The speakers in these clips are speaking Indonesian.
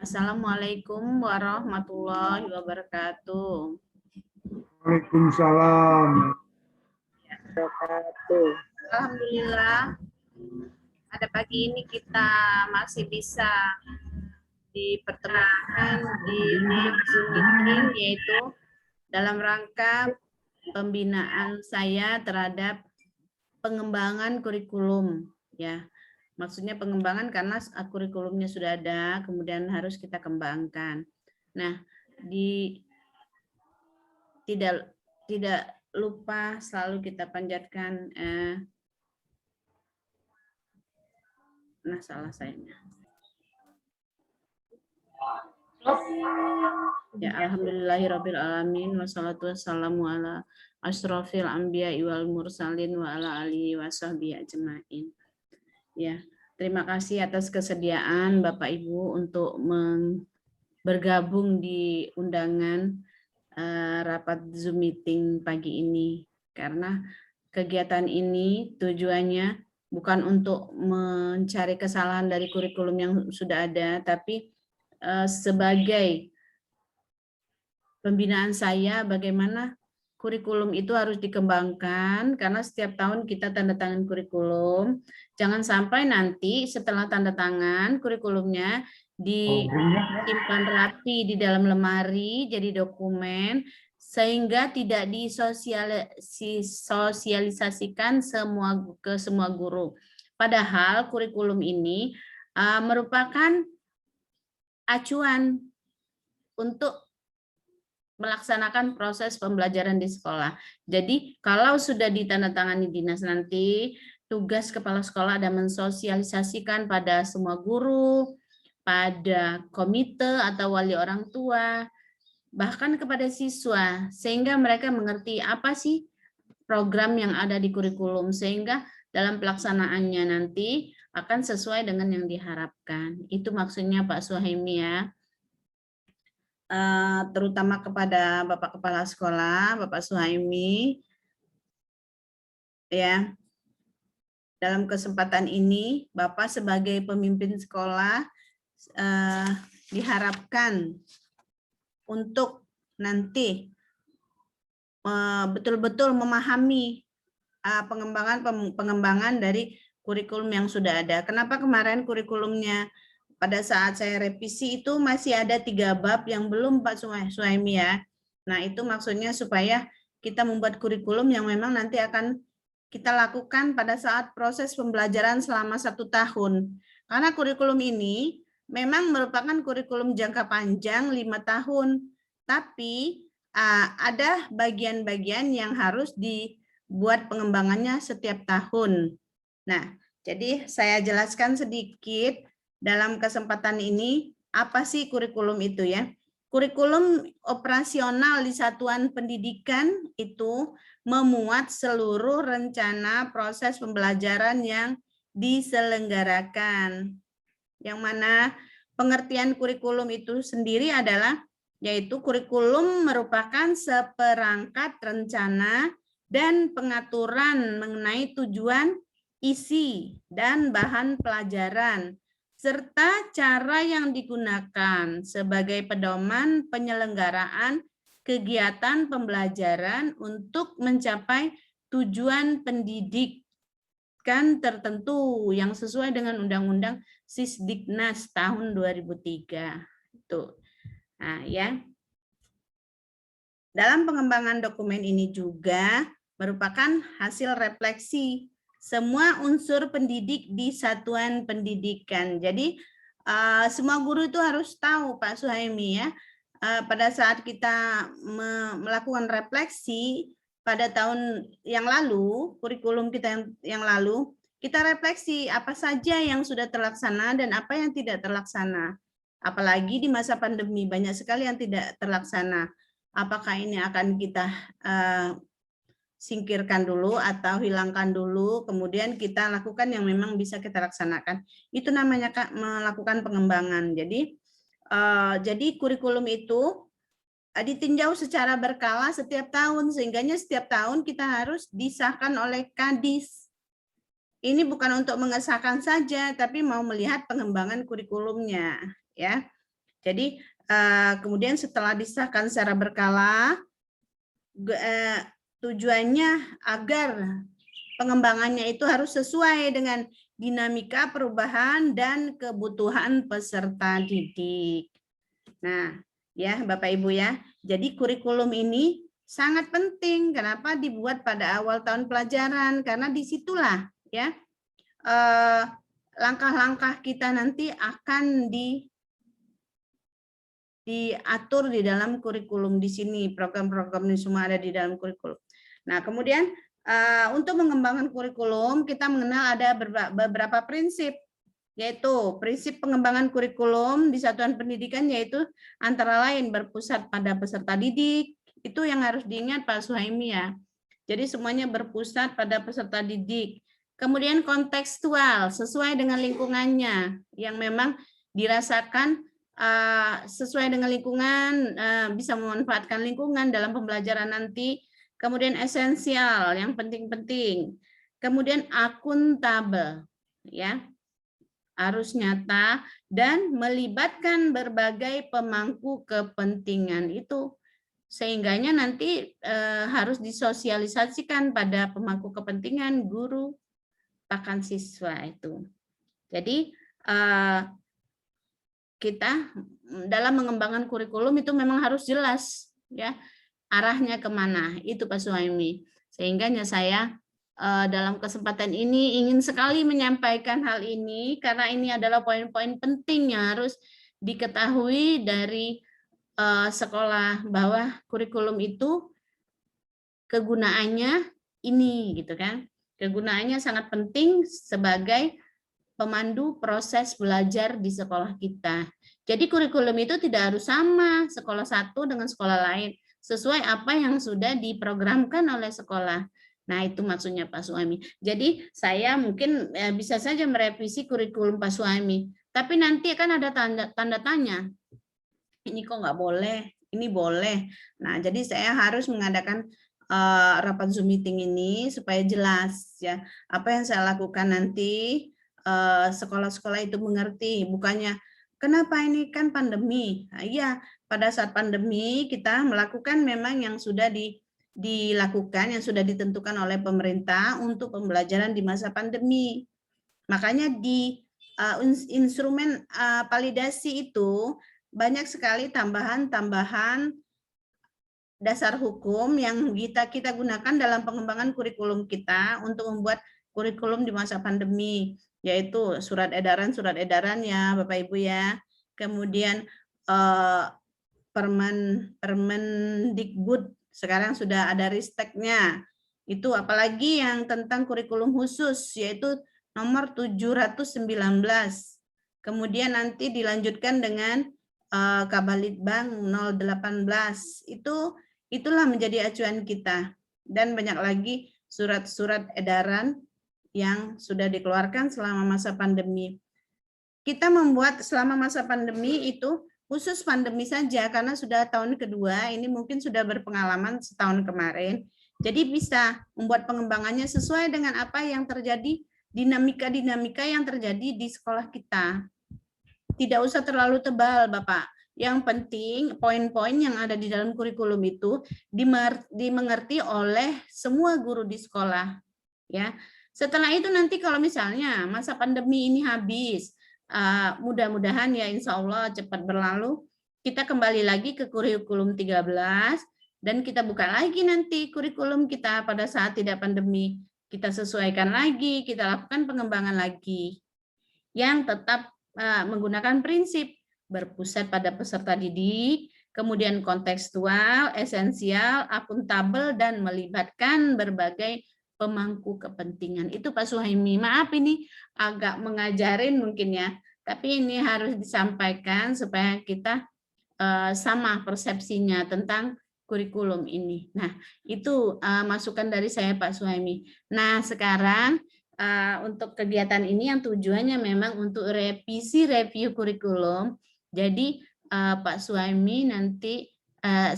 Assalamualaikum warahmatullahi wabarakatuh. Waalaikumsalam. Alhamdulillah, pada pagi ini kita masih bisa dipertemukan di Zoom meeting, yaitu dalam rangka pembinaan saya terhadap pengembangan kurikulum, ya. Maksudnya pengembangan karena kurikulumnya sudah ada, kemudian harus kita kembangkan. Nah, tidak lupa selalu kita panjatkan salah sayanya. Ya, alhamdulillahirabbil alamin wassalatu wassalamu ala asyrofil anbiya'i wal mursalin wa ala alihi washabbihi ajmain. Ya, terima kasih atas kesediaan Bapak Ibu untuk bergabung di undangan rapat Zoom meeting pagi ini, karena kegiatan ini tujuannya bukan untuk mencari kesalahan dari kurikulum yang sudah ada, tapi sebagai pembinaan saya bagaimana kurikulum itu harus dikembangkan, karena setiap tahun kita tanda tangan kurikulum. Jangan sampai nanti setelah tanda tangan kurikulumnya disimpan rapi di dalam lemari jadi dokumen, sehingga tidak disosialisasikan ke semua guru. Padahal kurikulum ini merupakan acuan untuk melaksanakan proses pembelajaran di sekolah. Jadi kalau sudah ditandatangani dinas nanti, tugas kepala sekolah ada mensosialisasikan pada semua guru, pada komite atau wali orang tua, bahkan kepada siswa, sehingga mereka mengerti apa sih program yang ada di kurikulum, sehingga dalam pelaksanaannya nanti akan sesuai dengan yang diharapkan. Itu maksudnya Pak Suhaimi, ya. Terutama kepada Bapak Kepala Sekolah, Bapak Suhaimi, ya. Dalam kesempatan ini, Bapak sebagai pemimpin sekolah diharapkan untuk nanti betul-betul memahami pengembangan dari kurikulum yang sudah ada. Kenapa kemarin kurikulumnya pada saat saya revisi itu masih ada 3 bab yang belum Pak Suhaimi, ya. Nah, itu maksudnya supaya kita membuat kurikulum yang memang nanti akan kita lakukan pada saat proses pembelajaran selama 1 tahun. Karena kurikulum ini memang merupakan kurikulum jangka panjang 5 tahun, tapi ada bagian-bagian yang harus dibuat pengembangannya setiap tahun. Nah, jadi saya jelaskan sedikit dalam kesempatan ini, apa sih kurikulum itu, ya? Kurikulum operasional di satuan pendidikan itu memuat seluruh rencana proses pembelajaran yang diselenggarakan. Yang mana pengertian kurikulum itu sendiri adalah, yaitu kurikulum merupakan seperangkat rencana dan pengaturan mengenai tujuan, isi, dan bahan pelajaran, serta cara yang digunakan sebagai pedoman penyelenggaraan kegiatan pembelajaran untuk mencapai tujuan pendidikan tertentu yang sesuai dengan Undang-Undang Sisdiknas tahun 2003. Itu. Nah, ya. Dalam pengembangan dokumen ini juga merupakan hasil refleksi semua unsur pendidik di satuan pendidikan. Jadi semua guru itu harus tahu, Pak Suhaimi, ya, pada saat kita melakukan refleksi pada tahun yang lalu, kurikulum kita yang lalu, kita refleksi apa saja yang sudah terlaksana dan apa yang tidak terlaksana. Apalagi di masa pandemi banyak sekali yang tidak terlaksana. Apakah ini akan kita singkirkan dulu atau hilangkan dulu, kemudian kita lakukan yang memang bisa kita laksanakan. Itu namanya melakukan pengembangan. Jadi kurikulum itu ditinjau secara berkala setiap tahun, sehingga setiap tahun kita harus disahkan oleh Kadis. Ini bukan untuk mengesahkan saja, tapi mau melihat pengembangan kurikulumnya, ya. Jadi kemudian setelah disahkan secara berkala, tujuannya agar pengembangannya itu harus sesuai dengan dinamika perubahan dan kebutuhan peserta didik. Nah, ya Bapak Ibu ya, jadi kurikulum ini sangat penting. Kenapa dibuat pada awal tahun pelajaran? Karena disitulah ya langkah-langkah kita nanti akan diatur di dalam kurikulum di sini. Program-program ini semua ada di dalam kurikulum. Nah, kemudian untuk mengembangkan kurikulum kita mengenal ada beberapa prinsip, yaitu prinsip pengembangan kurikulum di satuan pendidikan, yaitu antara lain berpusat pada peserta didik. Itu yang harus diingat Pak Suhaimi ya. Jadi semuanya berpusat pada peserta didik. Kemudian kontekstual, sesuai dengan lingkungannya yang memang dirasakan sesuai dengan lingkungan, bisa memanfaatkan lingkungan dalam pembelajaran nanti. Kemudian esensial, yang penting-penting. Kemudian akuntabel, ya, harus nyata dan melibatkan berbagai pemangku kepentingan itu, sehingganya nanti harus disosialisasikan pada pemangku kepentingan, guru, bahkan siswa itu. Jadi kita dalam mengembangkan kurikulum itu memang harus jelas ya arahnya kemana, itu Pak Suhaimi. Sehingga saya dalam kesempatan ini ingin sekali menyampaikan hal ini karena ini adalah poin-poin penting yang harus diketahui dari sekolah, bahwa kurikulum itu kegunaannya ini gitu kan. Kegunaannya sangat penting sebagai pemandu proses belajar di sekolah kita. Jadi kurikulum itu tidak harus sama sekolah satu dengan sekolah lain, sesuai apa yang sudah diprogramkan oleh sekolah. Nah, itu maksudnya Pak Suhaimi. Jadi saya mungkin bisa saja merevisi kurikulum Pak Suhaimi, tapi nanti kan ada tanda tanya. Ini kok nggak boleh, ini boleh. Nah, jadi saya harus mengadakan rapat Zoom meeting ini supaya jelas ya apa yang saya lakukan nanti. Sekolah-sekolah itu mengerti, bukannya kenapa ini kan pandemi. Nah, iya, pada saat pandemi kita melakukan memang yang sudah dilakukan, yang sudah ditentukan oleh pemerintah untuk pembelajaran di masa pandemi. Makanya di instrumen validasi itu banyak sekali tambahan-tambahan dasar hukum yang kita gunakan dalam pengembangan kurikulum kita untuk membuat kurikulum di masa pandemi, yaitu surat edaran ya Bapak Ibu ya. Kemudian Permendikbud sekarang sudah ada risteknya. Itu apalagi yang tentang kurikulum khusus, yaitu nomor 719. Kemudian nanti dilanjutkan dengan Kabalitbang 018. Itulah menjadi acuan kita. Dan banyak lagi surat-surat edaran yang sudah dikeluarkan selama masa pandemi. Kita membuat selama masa pandemi itu khusus pandemi saja, karena sudah tahun kedua, ini mungkin sudah berpengalaman setahun kemarin. Jadi bisa membuat pengembangannya sesuai dengan apa yang terjadi, dinamika-dinamika yang terjadi di sekolah kita. Tidak usah terlalu tebal, Bapak. Yang penting poin-poin yang ada di dalam kurikulum itu dimengerti oleh semua guru di sekolah. Ya. Setelah itu nanti kalau misalnya masa pandemi ini habis, mudah-mudahan ya insya Allah cepat berlalu, kita kembali lagi ke kurikulum 13 dan kita buka lagi nanti kurikulum kita pada saat tidak pandemi. Kita sesuaikan lagi, kita lakukan pengembangan lagi yang tetap menggunakan prinsip berpusat pada peserta didik, kemudian kontekstual, esensial, akuntabel, dan melibatkan berbagai pemangku kepentingan. Itu Pak Suhaimi. Maaf ini agak mengajarin mungkin ya, tapi ini harus disampaikan supaya kita sama persepsinya tentang kurikulum ini. Nah, itu masukan dari saya Pak Suhaimi. Nah, sekarang untuk kegiatan ini yang tujuannya memang untuk review kurikulum. Jadi Pak Suhaimi nanti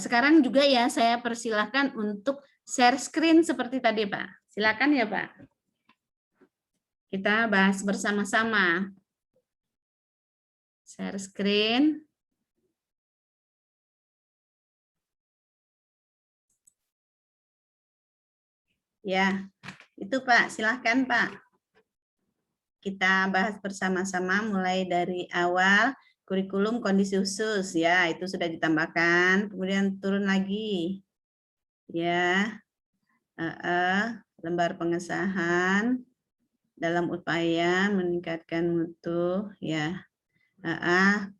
sekarang juga ya saya persilahkan untuk share screen seperti tadi Pak. Silakan ya Pak. Kita bahas bersama-sama. Share screen. Ya, itu Pak, silahkan Pak. Kita bahas bersama-sama mulai dari awal kurikulum kondisi khusus ya, itu sudah ditambahkan, kemudian turun lagi ya, lembar pengesahan dalam upaya meningkatkan mutu ya.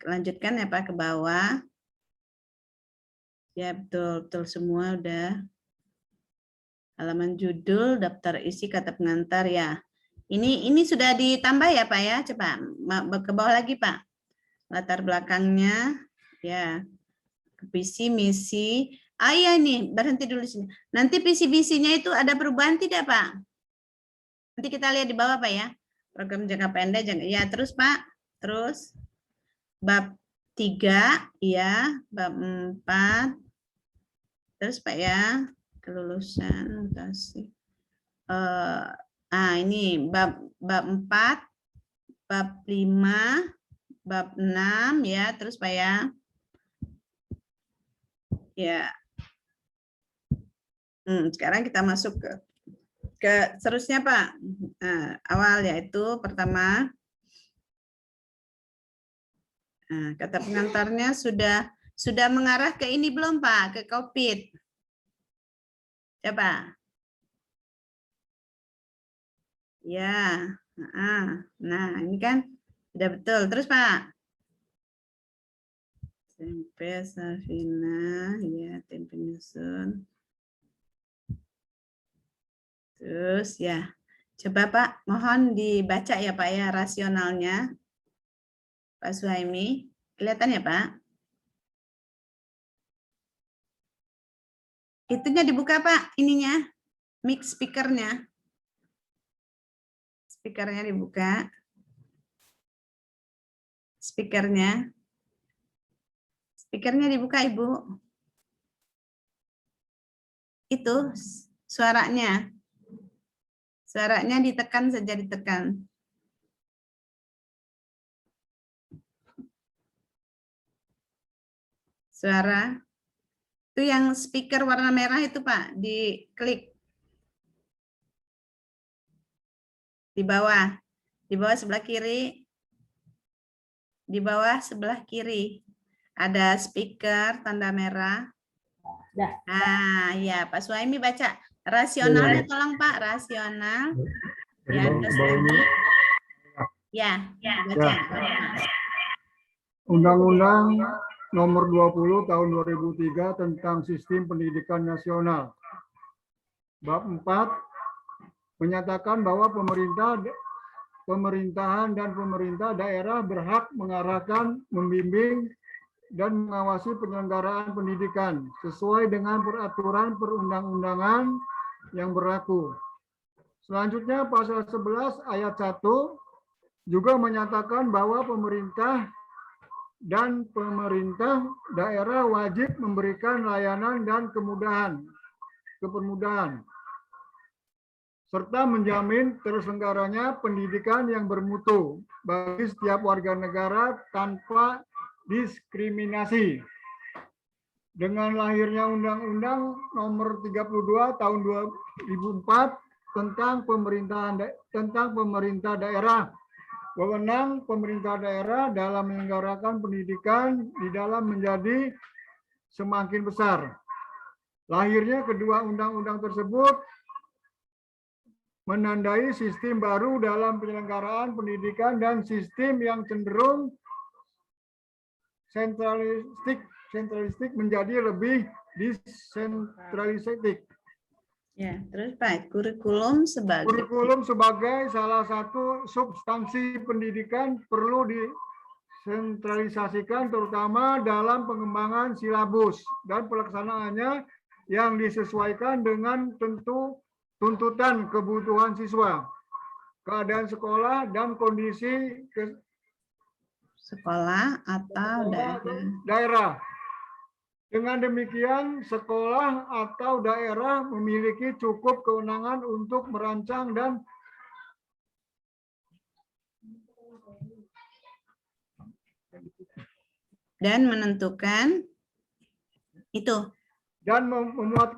Lanjutkan ya Pak ke bawah. Ya betul semua udah. Halaman judul, daftar isi kata pengantar ya. Ini sudah ditambah ya Pak ya, coba ke bawah lagi Pak. Latar belakangnya ya, visi misi. Iya nih, berhenti dulu sini. Nanti visi misinya itu ada perubahan tidak Pak? Nanti kita lihat di bawah Pak ya. Program jangka pendek, ya terus Pak, terus bab 3 ya, bab 4. Terus Pak ya, kelulusan mutasi. Ini bab 4, bab 5, bab 6 ya, terus Pak ya. Ya. Sekarang kita masuk ke seterusnya Pak. Awal yaitu pertama kata pengantarnya sudah mengarah ke ini belum Pak? Ke COVID. Coba. Ya. Nah, ini kan sudah betul. Terus Pak. Tempe Safina, ya, tim penyusun. Terus ya, coba Pak, mohon dibaca ya Pak ya rasionalnya. Pak Suhaimi, kelihatan ya Pak? Itunya dibuka Pak, ininya, mix speakernya. Speakernya dibuka. Speakernya dibuka Ibu. Itu suaranya. Suaranya ditekan saja, ditekan. Suara. Itu yang speaker warna merah itu Pak, diklik. Di bawah sebelah kiri. Di bawah sebelah kiri. Ada speaker tanda merah. Ya Pak Suhaimi baca. Rasionalnya tolong Pak, rasional. Ya, baca. Undang-Undang Nomor 20 Tahun 2003 tentang Sistem Pendidikan Nasional. Bab 4 menyatakan bahwa pemerintahan dan pemerintah daerah berhak mengarahkan, membimbing, dan mengawasi penyelenggaraan pendidikan sesuai dengan peraturan perundang-undangan yang berlaku. Selanjutnya pasal 11 ayat 1 juga menyatakan bahwa pemerintah daerah wajib memberikan layanan dan kepermudahan serta menjamin terselenggaranya pendidikan yang bermutu bagi setiap warga negara tanpa diskriminasi. Dengan lahirnya Undang-Undang Nomor 32 Tahun 2004 tentang pemerintah daerah, wewenang pemerintah daerah dalam menyelenggarakan pendidikan di dalam menjadi semakin besar. Lahirnya kedua undang-undang tersebut menandai sistem baru dalam penyelenggaraan pendidikan dan sistem yang cenderung sentralistik menjadi lebih desentralistik. Ya, terus Pak, kurikulum sebagai salah satu substansi pendidikan perlu disentralisasikan terutama dalam pengembangan silabus dan pelaksanaannya yang disesuaikan dengan tuntutan kebutuhan siswa, keadaan sekolah, dan kondisi sekolah atau daerah. Dengan demikian, sekolah atau daerah memiliki cukup kewenangan untuk merancang dan menentukan itu. Dan memuat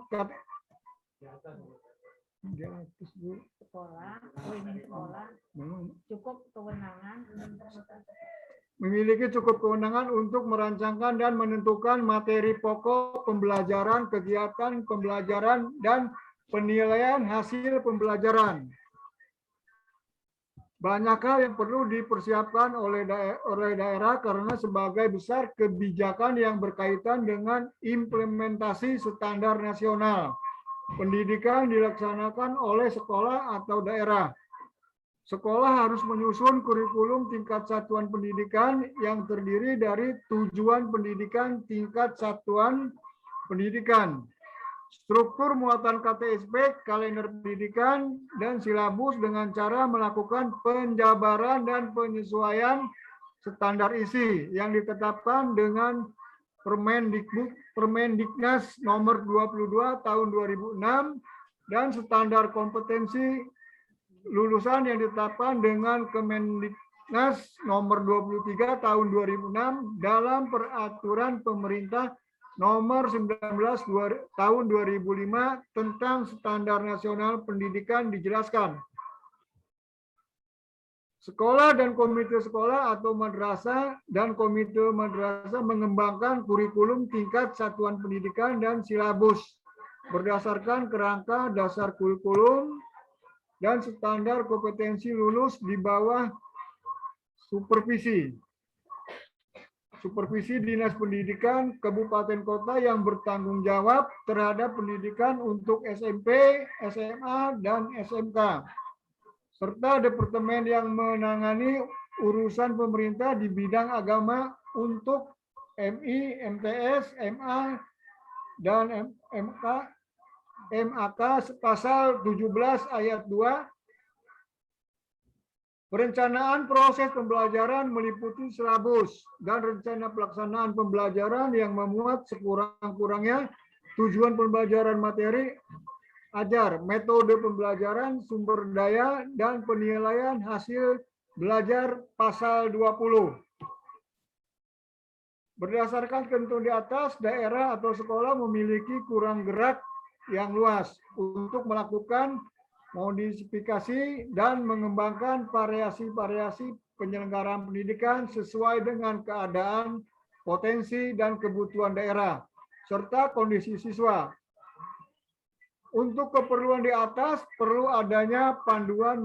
Di atas, Bu. Sekolah, sekolah cukup kewenangan Memiliki cukup kewenangan untuk merancangkan dan menentukan materi pokok pembelajaran, kegiatan pembelajaran, dan penilaian hasil pembelajaran. Banyak hal yang perlu dipersiapkan oleh daerah karena sebagai besar kebijakan yang berkaitan dengan implementasi standar nasional. Pendidikan dilaksanakan oleh sekolah atau daerah. Sekolah harus menyusun kurikulum tingkat satuan pendidikan yang terdiri dari tujuan pendidikan tingkat satuan pendidikan, struktur muatan KTSP, kalender pendidikan, dan silabus dengan cara melakukan penjabaran dan penyesuaian standar isi yang ditetapkan dengan Permendiknas nomor 22 tahun 2006 dan standar kompetensi lulusan yang ditetapkan dengan Kemendiknas nomor 23 tahun 2006 dalam peraturan pemerintah nomor 19 tahun 2005 tentang standar nasional pendidikan dijelaskan. Sekolah dan komite sekolah atau madrasah dan komite madrasah mengembangkan kurikulum tingkat satuan pendidikan dan silabus berdasarkan kerangka dasar kurikulum dan standar kompetensi lulus di bawah supervisi Dinas Pendidikan Kabupaten Kota yang bertanggung jawab terhadap pendidikan untuk SMP, SMA, dan SMK, serta departemen yang menangani urusan pemerintah di bidang agama untuk MI, MTS, MA, dan MAK pasal 17 ayat 2. Perencanaan proses pembelajaran meliputi silabus dan rencana pelaksanaan pembelajaran yang memuat sekurang-kurangnya tujuan pembelajaran materi ajar, metode pembelajaran, sumber daya, dan penilaian hasil belajar pasal 20. Berdasarkan ketentuan di atas, daerah atau sekolah memiliki kurang gerak yang luas untuk melakukan modifikasi dan mengembangkan variasi-variasi penyelenggaraan pendidikan sesuai dengan keadaan, potensi, dan kebutuhan daerah, serta kondisi siswa. Untuk keperluan di atas, perlu adanya panduan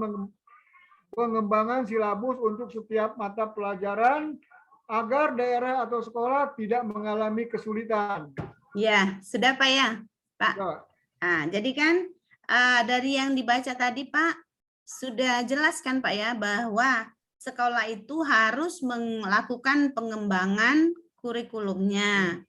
pengembangan silabus untuk setiap mata pelajaran agar daerah atau sekolah tidak mengalami kesulitan. Ya, sudah Pak ya, Pak. Ya. Nah, jadi kan dari yang dibaca tadi Pak, sudah jelas kan Pak ya, bahwa sekolah itu harus melakukan pengembangan kurikulumnya,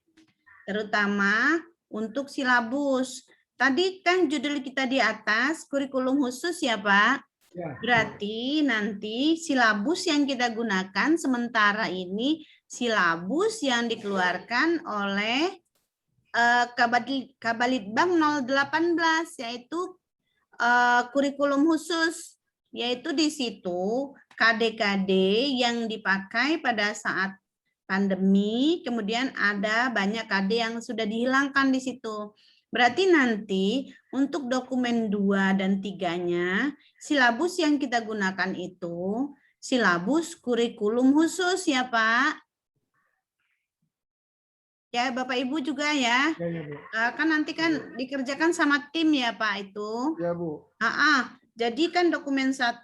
terutama untuk silabus. Tadi kan judul kita di atas, kurikulum khusus ya Pak. Ya. Berarti nanti silabus yang kita gunakan sementara ini silabus yang dikeluarkan oleh Kabalitbang 018, yaitu kurikulum khusus, yaitu di situ KD-KD yang dipakai pada saat pandemi, kemudian ada banyak KD yang sudah dihilangkan di situ. Berarti nanti untuk dokumen 2 dan 3-nya, silabus yang kita gunakan itu silabus kurikulum khusus ya Pak. Ya, Bapak Ibu juga ya. Ya, ya, Bu. Kan nanti kan dikerjakan sama tim ya Pak itu. Ya, Bu. Jadi kan dokumen 1,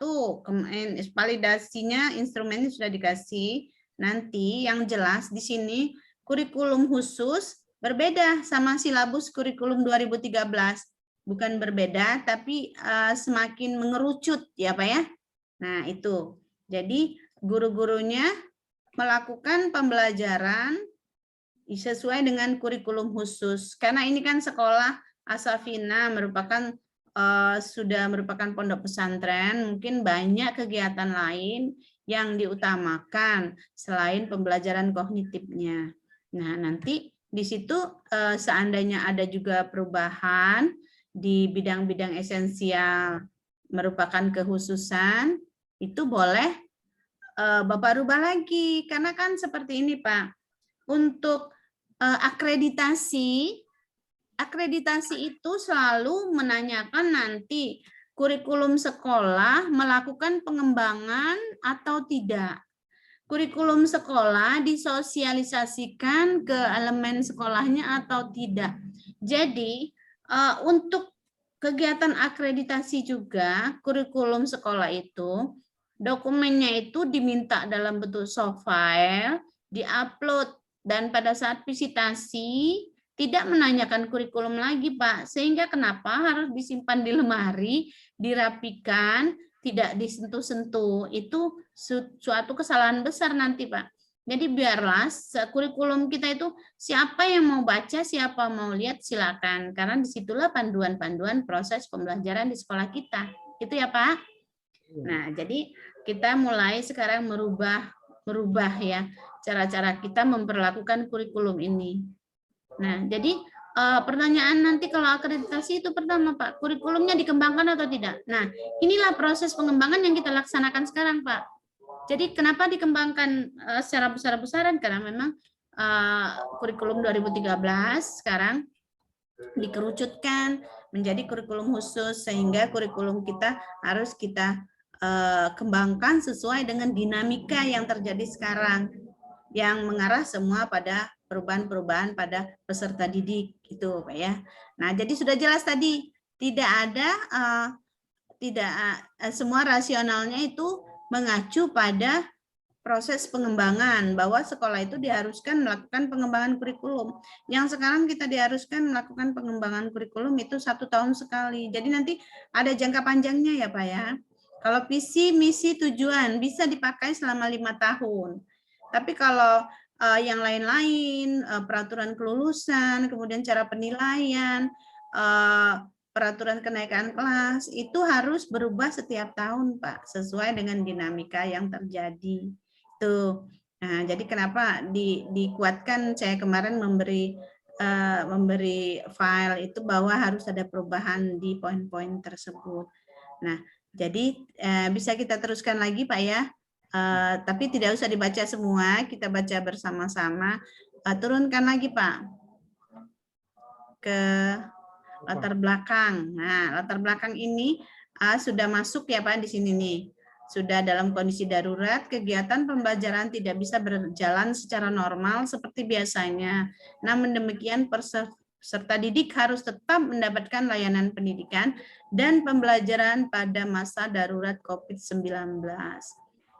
validasinya instrumennya sudah dikasih. Nanti yang jelas di sini kurikulum khusus berbeda sama silabus kurikulum 2013. Bukan berbeda, tapi semakin mengerucut ya Pak ya. Nah itu. Jadi guru-gurunya melakukan pembelajaran sesuai dengan kurikulum khusus. Karena ini kan sekolah Asafina merupakan sudah merupakan pondok pesantren, mungkin banyak kegiatan lain yang diutamakan selain pembelajaran kognitifnya. Nah, nanti di situ seandainya ada juga perubahan di bidang-bidang esensial merupakan kekhususan, itu boleh Bapak rubah lagi. Karena kan seperti ini Pak, untuk akreditasi akreditasi itu selalu menanyakan nanti kurikulum sekolah melakukan pengembangan atau tidak. Kurikulum sekolah disosialisasikan ke elemen sekolahnya atau tidak. Jadi untuk kegiatan akreditasi juga kurikulum sekolah itu dokumennya itu diminta dalam bentuk soft file, diupload, dan pada saat visitasi tidak menanyakan kurikulum lagi, Pak. Sehingga kenapa harus disimpan di lemari, dirapikan, tidak disentuh-sentuh. Itu suatu kesalahan besar nanti, Pak. Jadi biarlah kurikulum kita itu siapa yang mau baca, siapa mau lihat silakan. Karena disitulah panduan-panduan proses pembelajaran di sekolah kita. Itu ya, Pak. Nah, jadi kita mulai sekarang merubah ya cara-cara kita memperlakukan kurikulum ini. Nah, jadi pertanyaan nanti kalau akreditasi itu pertama, Pak, kurikulumnya dikembangkan atau tidak? Nah, inilah proses pengembangan yang kita laksanakan sekarang, Pak. Jadi kenapa dikembangkan secara besar-besaran? Karena memang kurikulum 2013 sekarang dikerucutkan menjadi kurikulum khusus, sehingga kurikulum kita harus kita kembangkan sesuai dengan dinamika yang terjadi sekarang, yang mengarah semua pada perubahan-perubahan pada peserta didik gitu, Pak ya. Nah, jadi sudah jelas tadi tidak ada semua rasionalnya itu mengacu pada proses pengembangan, bahwa sekolah itu diharuskan melakukan pengembangan kurikulum. Yang sekarang kita diharuskan melakukan pengembangan kurikulum itu 1 tahun sekali. Jadi nanti ada jangka panjangnya ya, Pak ya. Kalau visi, misi, tujuan bisa dipakai selama 5 tahun. Tapi kalau yang lain-lain, peraturan kelulusan, kemudian cara penilaian, peraturan kenaikan kelas, itu harus berubah setiap tahun, Pak, sesuai dengan dinamika yang terjadi. Tuh. Nah, jadi kenapa dikuatkan saya kemarin memberi file itu bahwa harus ada perubahan di poin-poin tersebut. Nah, jadi bisa kita teruskan lagi, Pak ya. Tapi tidak usah dibaca semua, kita baca bersama-sama. Turunkan lagi, Pak, ke latar belakang. Nah, latar belakang ini sudah masuk ya, Pak, di sini nih. Sudah dalam kondisi darurat, kegiatan pembelajaran tidak bisa berjalan secara normal seperti biasanya. Namun demikian, peserta didik harus tetap mendapatkan layanan pendidikan dan pembelajaran pada masa darurat COVID-19.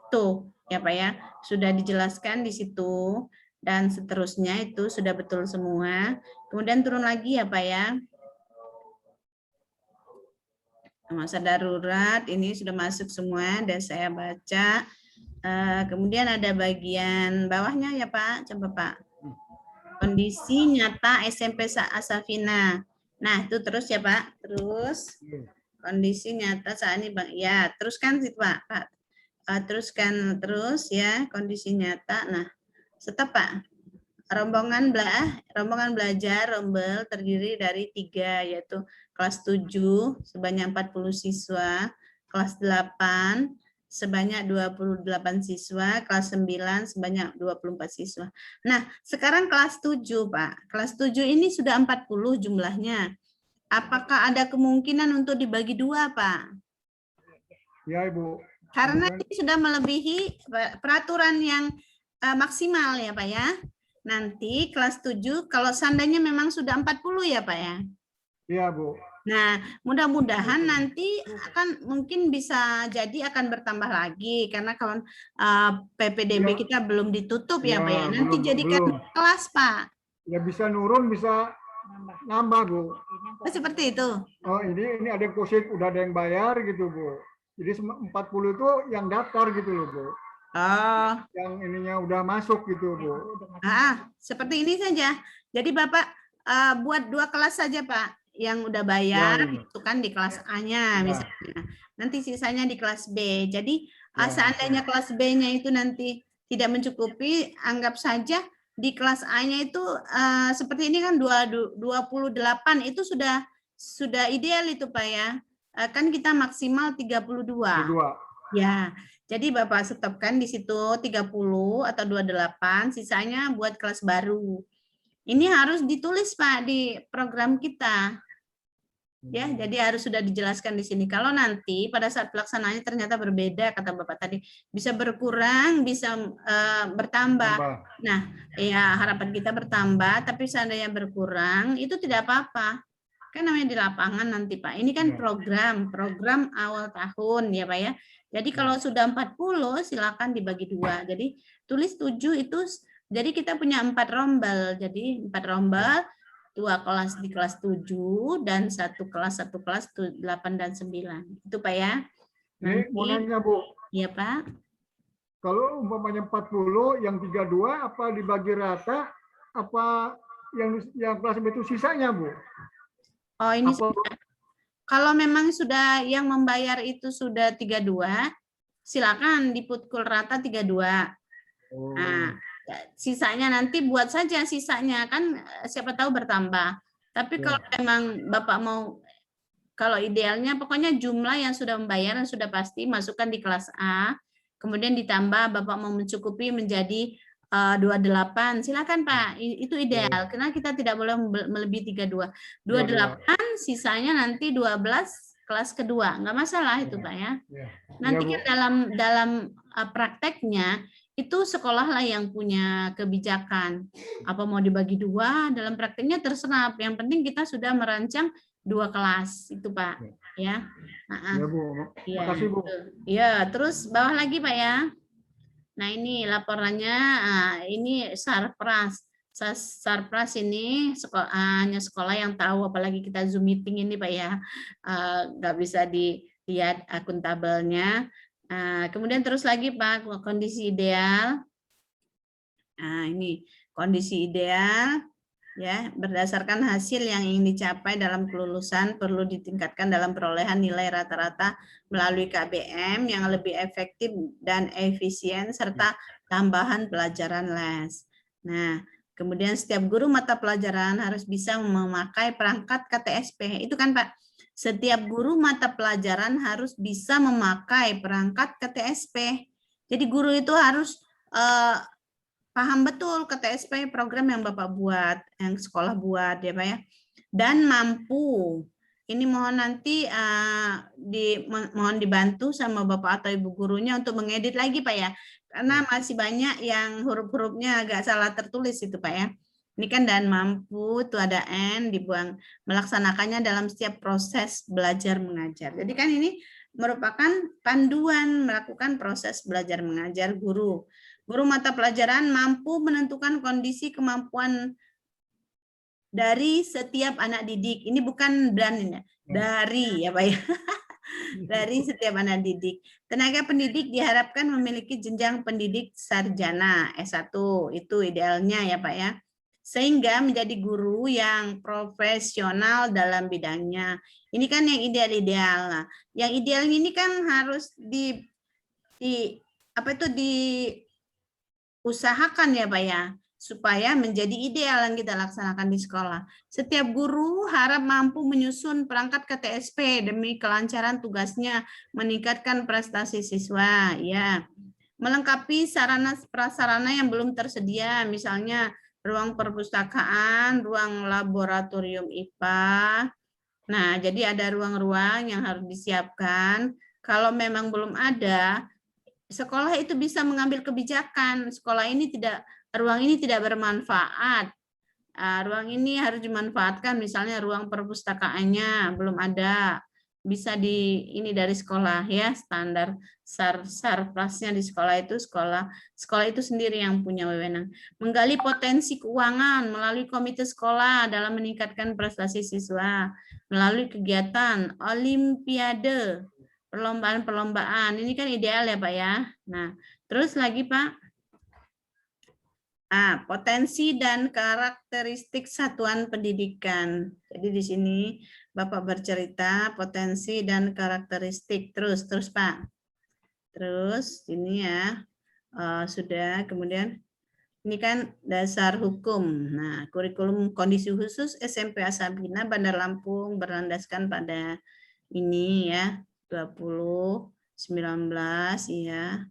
Tuh, ya Pak ya, sudah dijelaskan di situ, dan seterusnya itu sudah betul semua. Kemudian turun lagi ya Pak ya. Masa darurat ini sudah masuk semua dan saya baca. Kemudian ada bagian bawahnya ya Pak, coba Pak. Kondisi nyata SMP Asafina. Nah itu terus ya Pak, terus kondisi nyata saat ini Bang. Ya teruskan sih Pak. Teruskan terus ya kondisi nyata. Nah stop Pak. Rombongan belajar rombel terdiri dari 3, yaitu kelas 7 sebanyak 40 siswa, kelas 8 sebanyak 28 siswa, kelas 9 sebanyak 24 siswa. Nah, sekarang kelas 7, Pak. Kelas 7 ini sudah 40 jumlahnya. Apakah ada kemungkinan untuk dibagi 2, Pak? Ya, Ibu. Karena ini sudah melebihi peraturan yang maksimal ya, Pak ya. Nanti kelas 7 kalau seandainya memang sudah 40 ya Pak ya? Iya Bu. Nah mudah-mudahan nanti mungkin bisa jadi akan bertambah lagi karena kalau PPDB ya, kita belum ditutup ya Pak ya. Nanti jadikan kelas Pak. Ya bisa nurun bisa nambah Bu. Seperti itu. Oh ini ada yang positif udah ada yang bayar gitu Bu. Jadi 40 itu yang daftar gitu loh Bu. Oh. Yang ininya udah masuk gitu Bu. Seperti ini saja. Jadi Bapak buat 2 kelas saja Pak. Yang udah bayar itu kan di kelas A-nya misalnya. Nanti sisanya di kelas B. Jadi seandainya kelas B-nya itu nanti tidak mencukupi, anggap saja di kelas A-nya itu seperti ini kan 28 itu sudah ideal itu Pak ya. Kan kita maksimal 32. Ya. Jadi Bapak stopkan di situ 30 atau 28, sisanya buat kelas baru. Ini harus ditulis Pak di program kita. Ya, jadi harus sudah dijelaskan di sini. Kalau nanti pada saat pelaksanaannya ternyata berbeda, kata Bapak tadi, bisa berkurang, bisa bertambah. Nah, ya harapan kita bertambah, tapi seandainya berkurang, itu tidak apa-apa. Kan namanya di lapangan nanti Pak. Ini kan program awal tahun ya Pak ya. Jadi kalau sudah 40, silakan dibagi 2. Jadi tulis 7 itu, jadi kita punya 4 rombel. Jadi 4 rombel, 2 kelas di kelas 7 dan 1 kelas 8 dan 9. Itu Pak ya. Ini mau nanya Bu. Iya Pak. Kalau umpamanya 40 yang 32 apa dibagi rata apa yang kelas itu sisanya Bu? Oh ini kalau memang sudah yang membayar itu sudah 32, silakan dipukul rata 32. Nah, sisanya nanti buat saja sisanya kan siapa tahu bertambah. Tapi kalau memang Bapak mau, kalau idealnya pokoknya jumlah yang sudah membayar yang sudah pasti masukkan di kelas A, kemudian ditambah Bapak mau mencukupi menjadi 28, silakan Pak, itu ideal karena kita tidak boleh melebihi 32. 28 sisanya nanti 12 kelas kedua, nggak masalah itu Pak ya. Nanti kan dalam prakteknya itu sekolah lah yang punya kebijakan. Apa mau dibagi 2, dalam prakteknya terserah. Yang penting kita sudah merancang 2 kelas itu Pak. Ya. Ya Bu, makasih Bu. Ya, terus bawah lagi Pak ya. Nah ini laporannya, ini Sarpras. Sarpras ini hanya sekolah yang tahu, apalagi kita Zoom meeting ini Pak ya, nggak bisa dilihat akuntabelnya. Kemudian terus lagi Pak, kondisi ideal. Nah ini kondisi ideal, ya berdasarkan hasil yang ingin dicapai dalam kelulusan perlu ditingkatkan dalam perolehan nilai rata-rata melalui KBM yang lebih efektif dan efisien serta tambahan pelajaran les. Nah, kemudian setiap guru mata pelajaran harus bisa memakai perangkat KTSP. Itu kan Pak, setiap guru mata pelajaran harus bisa memakai perangkat KTSP. Jadi guru itu harus paham betul KTSP program yang Bapak buat, yang sekolah buat ya Pak ya. Dan mampu. Ini mohon nanti mohon dibantu sama Bapak atau Ibu gurunya untuk mengedit lagi Pak ya. Karena masih banyak yang huruf-hurufnya agak salah tertulis itu Pak ya. Ini kan dan mampu, itu ada N, dibuang, melaksanakannya dalam setiap proses belajar mengajar. Jadi kan ini merupakan panduan melakukan proses belajar mengajar guru. Guru mata pelajaran mampu menentukan kondisi kemampuan dari setiap anak didik. Ini bukan dan dari ya Pak ya. Dari setiap anak didik. Tenaga pendidik diharapkan memiliki jenjang pendidik sarjana S1. Itu idealnya ya Pak ya. Sehingga menjadi guru yang profesional dalam bidangnya. Ini kan yang ideal-ideal. Nah, yang ideal ini kan harus usahakan ya Pak ya, supaya menjadi ideal yang kita laksanakan di sekolah. Setiap guru harap mampu menyusun perangkat KTSP demi kelancaran tugasnya, meningkatkan prestasi siswa, ya. Melengkapi sarana prasarana yang belum tersedia, misalnya ruang perpustakaan, ruang laboratorium IPA. Nah, jadi ada ruang-ruang yang harus disiapkan. Kalau memang belum ada, sekolah itu bisa mengambil kebijakan. Ruang ini tidak bermanfaat. Ruang ini harus dimanfaatkan, misalnya ruang perpustakaannya belum ada, bisa ini dari sekolah ya, standar sarplasnya di sekolah itu sendiri yang punya wewenang. Menggali potensi keuangan melalui komite sekolah dalam meningkatkan prestasi siswa melalui kegiatan olimpiade, perlombaan-perlombaan. Ini kan ideal ya Pak ya. Nah, terus lagi Pak. Potensi dan karakteristik satuan pendidikan. Jadi di sini Bapak bercerita potensi dan karakteristik. Terus Pak. Terus ini ya sudah. Kemudian ini kan dasar hukum. Nah, kurikulum kondisi khusus SMP Asabina Bandar Lampung berlandaskan pada ini ya 2019 ya.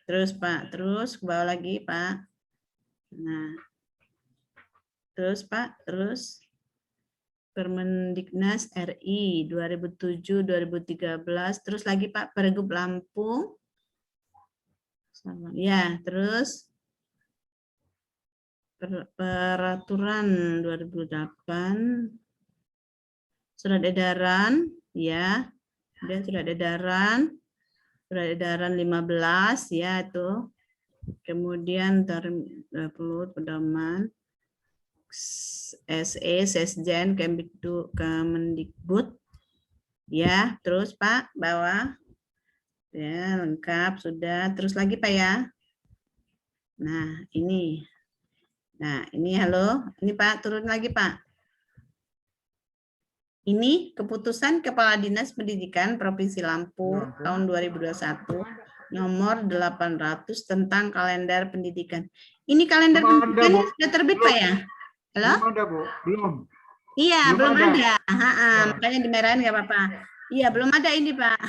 Terus Pak, terus ke bawah lagi Pak. Nah, Terus Pak, terus Permendiknas RI 2007-2013, terus lagi Pak Pergub Lampung. Ya, terus Peraturan 2008, surat edaran, ya, dia surat edaran 15, ya itu. Kemudian 20 pedoman SE, Sesjen, Kemendikbud, ya, terus Pak, bawah, ya, lengkap, sudah, terus lagi Pak ya. Nah, ini halo, ini Pak, turun lagi Pak. Ini keputusan Kepala Dinas Pendidikan Provinsi Lampung tahun 2021 nomor 800 tentang kalender pendidikan. Ini kalender pendidikan sudah terbit Pak ya? Halo? Belum ada Bu, belum. Iya, belum ada. Ya. Makanya dimerahin nggak apa-apa. Iya, belum ada ini Pak.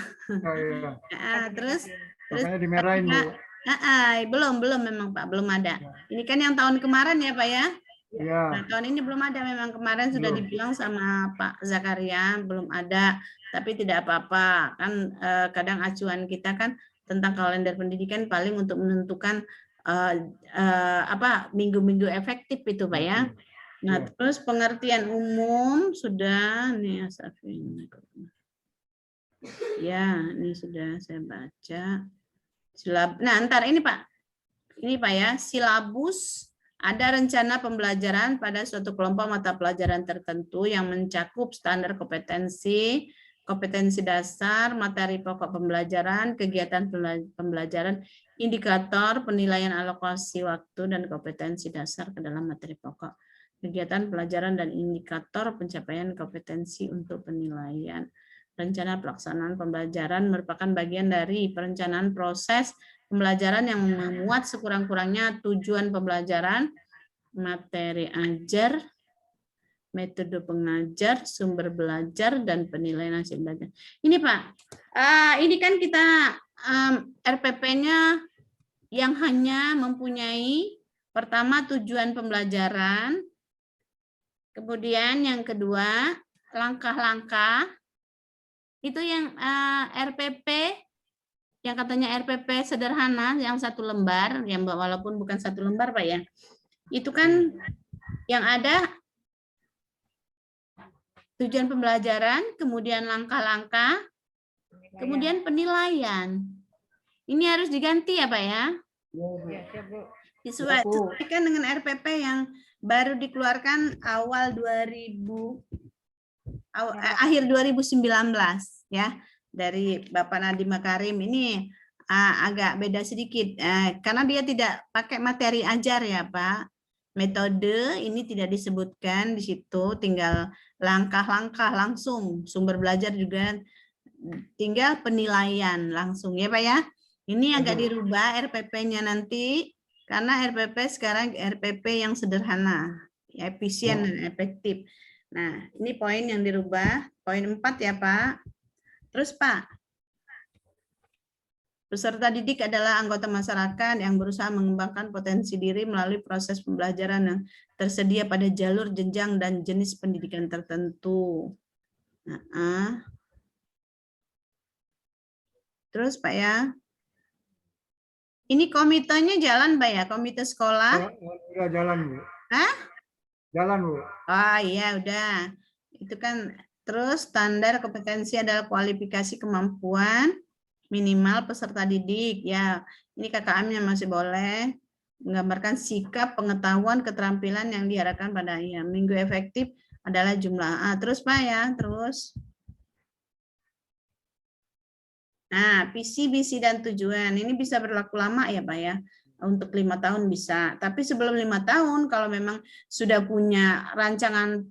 Ya. Terus Makanya dimerahin Bu. Belum memang Pak, belum ada. Ini kan yang tahun kemarin ya Pak ya? Ya. Nah, tahun ini belum ada, memang kemarin sudah dibilang sama Pak Zakaria, belum ada, tapi tidak apa-apa. Kan kadang acuan kita kan tentang kalender pendidikan paling untuk menentukan minggu-minggu efektif itu Pak ya. Nah, terus pengertian umum sudah nih ya, ini sudah saya baca. Nah, ntar ini Pak. Ini Pak ya, silabus ada rencana pembelajaran pada suatu kelompok mata pelajaran tertentu yang mencakup standar kompetensi dasar, materi pokok pembelajaran, kegiatan pembelajaran, indikator penilaian alokasi waktu dan kompetensi dasar ke dalam materi pokok, kegiatan pelajaran dan indikator pencapaian kompetensi untuk penilaian. Rencana pelaksanaan pembelajaran merupakan bagian dari perencanaan proses pembelajaran yang memuat sekurang-kurangnya tujuan pembelajaran, materi ajar, metode pengajar, sumber belajar, dan penilaian hasil belajar. Ini Pak, ini kan kita RPP-nya yang hanya mempunyai pertama tujuan pembelajaran, kemudian yang kedua langkah-langkah, itu yang RPP yang katanya RPP sederhana yang 1 lembar, yang walaupun bukan 1 lembar Pak ya, itu kan yang ada tujuan pembelajaran, kemudian langkah-langkah, kemudian penilaian. Ini harus diganti ya Pak ya? Disesuaikan dengan RPP yang baru dikeluarkan akhir 2019 ya. Dari Bapak Nadiem Makarim ini agak beda sedikit karena dia tidak pakai materi ajar ya Pak. Metode ini tidak disebutkan di situ, tinggal langkah-langkah langsung, sumber belajar juga tinggal penilaian langsung ya Pak ya. Ini agak dirubah RPP-nya nanti karena RPP sekarang RPP yang sederhana, efisien dan efektif. Nah, ini poin yang dirubah, poin 4 ya Pak. Terus Pak, peserta didik adalah anggota masyarakat yang berusaha mengembangkan potensi diri melalui proses pembelajaran yang tersedia pada jalur jenjang dan jenis pendidikan tertentu. Terus Pak ya, ini komitenya jalan Pak ya, komite sekolah? Udah jalan Bu. Hah? Jalan Bu. Oh iya udah, itu kan. Terus standar kompetensi adalah kualifikasi kemampuan minimal peserta didik. Ya, ini KKM-nya masih boleh menggambarkan sikap, pengetahuan, keterampilan yang diharapkan pada ya. Minggu efektif adalah jumlah. Terus Pak ya, terus. Nah, visi, misi dan tujuan ini bisa berlaku lama ya Pak ya. Untuk 5 tahun bisa. Tapi sebelum 5 tahun, kalau memang sudah punya rancangan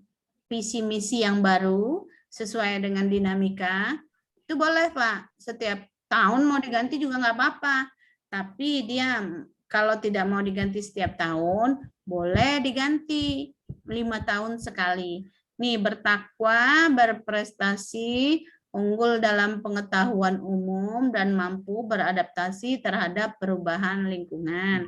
visi misi yang baru sesuai dengan dinamika, itu boleh Pak. Setiap tahun mau diganti juga nggak apa-apa. Tapi dia kalau tidak mau diganti setiap tahun, boleh diganti 5 tahun sekali. Nih, bertakwa, berprestasi, unggul dalam pengetahuan umum, dan mampu beradaptasi terhadap perubahan lingkungan.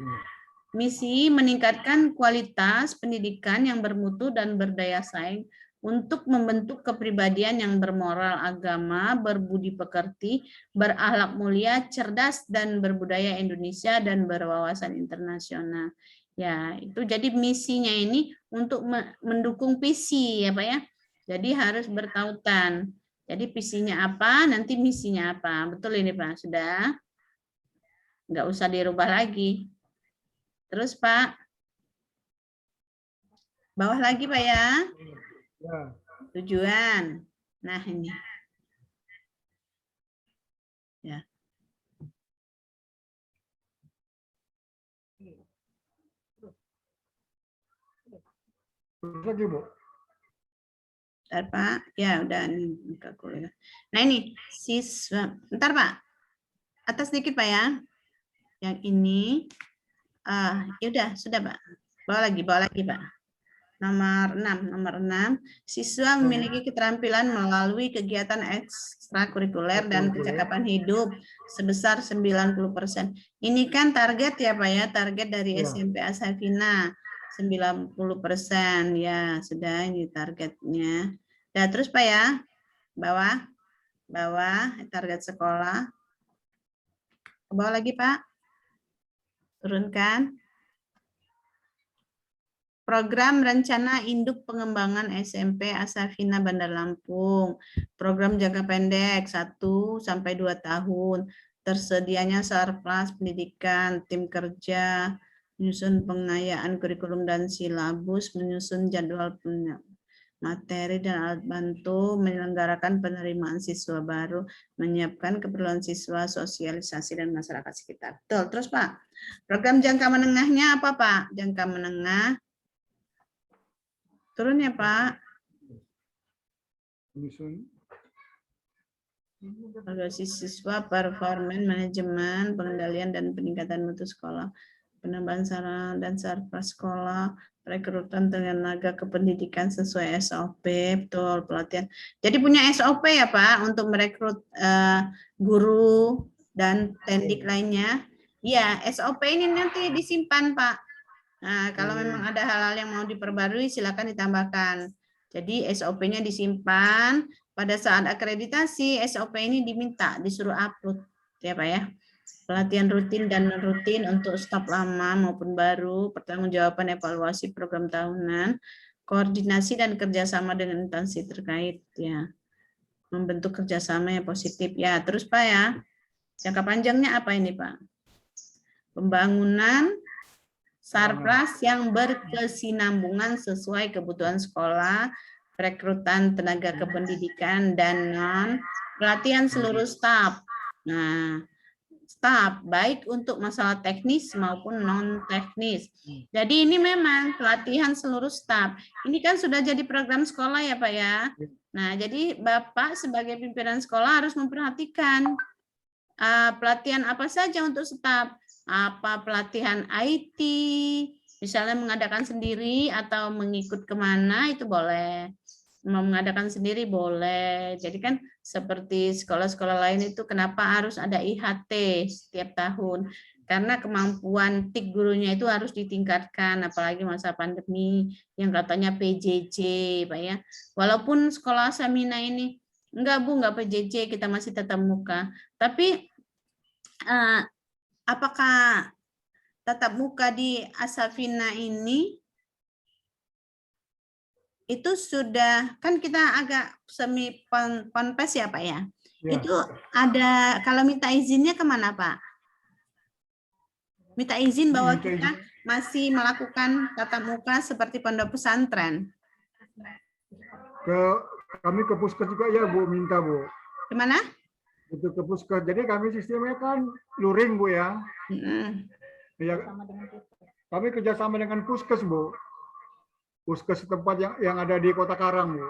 Misi meningkatkan kualitas pendidikan yang bermutu dan berdaya saing untuk membentuk kepribadian yang bermoral agama, berbudi pekerti, berakhlak mulia, cerdas dan berbudaya Indonesia dan berwawasan internasional. Ya, itu jadi misinya ini untuk mendukung visi ya Pak ya. Jadi harus bertautan. Jadi visinya apa, nanti misinya apa. Betul ini Pak, sudah? Nggak usah dirubah lagi. Terus Pak, bawah lagi Pak ya, Ya. tujuan. Nah ini. Ya. Terus lagi, Bu. Bentar Pak, ya udah nih. Nah ini siswa, bentar Pak, atas sedikit Pak ya. Yang ini, ya udah sudah Pak. Bawa lagi Pak. Nomor 6, siswa memiliki keterampilan melalui kegiatan ekstrakurikuler dan kecakapan hidup sebesar 90%. Ini kan target ya Pak ya, target dari Ya. SMP Asafina 90% ya, sudah ini targetnya. Nah, terus Pak ya, bawah target sekolah. Ke bawah lagi Pak. Turunkan. Program Rencana Induk Pengembangan SMP Asafina Bandar Lampung. Program jangka pendek 1 sampai 2 tahun. Tersedianya sarpras pendidikan, tim kerja, menyusun pengayaan kurikulum dan silabus, menyusun jadwal materi dan alat bantu, menyelenggarakan penerimaan siswa baru, menyiapkan keperluan siswa, sosialisasi dan masyarakat sekitar. Betul. Terus Pak, program jangka menengahnya apa Pak? Jangka menengah turun ya Pak. Evaluasi siswa, performan, manajemen, pengendalian dan peningkatan mutu sekolah, penambahan sarana dan sarpras sekolah, rekrutan tenaga kependidikan sesuai SOP, betul pelatihan. Jadi punya SOP ya Pak untuk merekrut guru dan tendik lainnya. Iya, SOP ini nanti disimpan Pak. Nah, kalau memang ada hal-hal yang mau diperbarui, silakan ditambahkan. Jadi SOP-nya disimpan. Pada saat akreditasi, SOP ini diminta, disuruh upload, ya Pak ya. Pelatihan rutin dan non-rutin untuk staf lama maupun baru, pertanggungjawaban evaluasi program tahunan, koordinasi dan kerjasama dengan instansi terkait, ya. Membentuk kerjasama yang positif, ya. Terus Pak ya, jangka panjangnya apa ini Pak? Pembangunan sarpras yang berkesinambungan sesuai kebutuhan sekolah, rekrutan tenaga kependidikan, dan pelatihan seluruh staf. Nah, staf, baik untuk masalah teknis maupun non-teknis. Jadi ini memang pelatihan seluruh staf. Ini kan sudah jadi program sekolah ya Pak ya. Nah, jadi Bapak sebagai pimpinan sekolah harus memperhatikan pelatihan apa saja untuk staf. Apa pelatihan IT, misalnya mengadakan sendiri atau mengikut kemana itu boleh. Mau mengadakan sendiri boleh. Jadi kan seperti sekolah-sekolah lain itu kenapa harus ada IHT setiap tahun? Karena kemampuan TIK gurunya itu harus ditingkatkan, apalagi masa pandemi yang katanya PJJ, Pak ya. Walaupun sekolah Samina ini enggak Bu, enggak PJJ, kita masih tatap muka. Tapi apakah tatap muka di Asafina ini itu sudah, kan kita agak semi ponpes ya Pak ya? Ya. Itu ada, kalau minta izinnya kemana Pak? Minta izin bahwa kita masih melakukan tatap muka seperti pondok pesantren. Kami ke puskes juga ya Bu, minta Bu. Kemana? Itu ke puskes. Jadi kami sistemnya kan luring Bu ya. Ya, kami kerjasama dengan puskes Bu. Puskes tempat yang ada di Kota Karang Bu.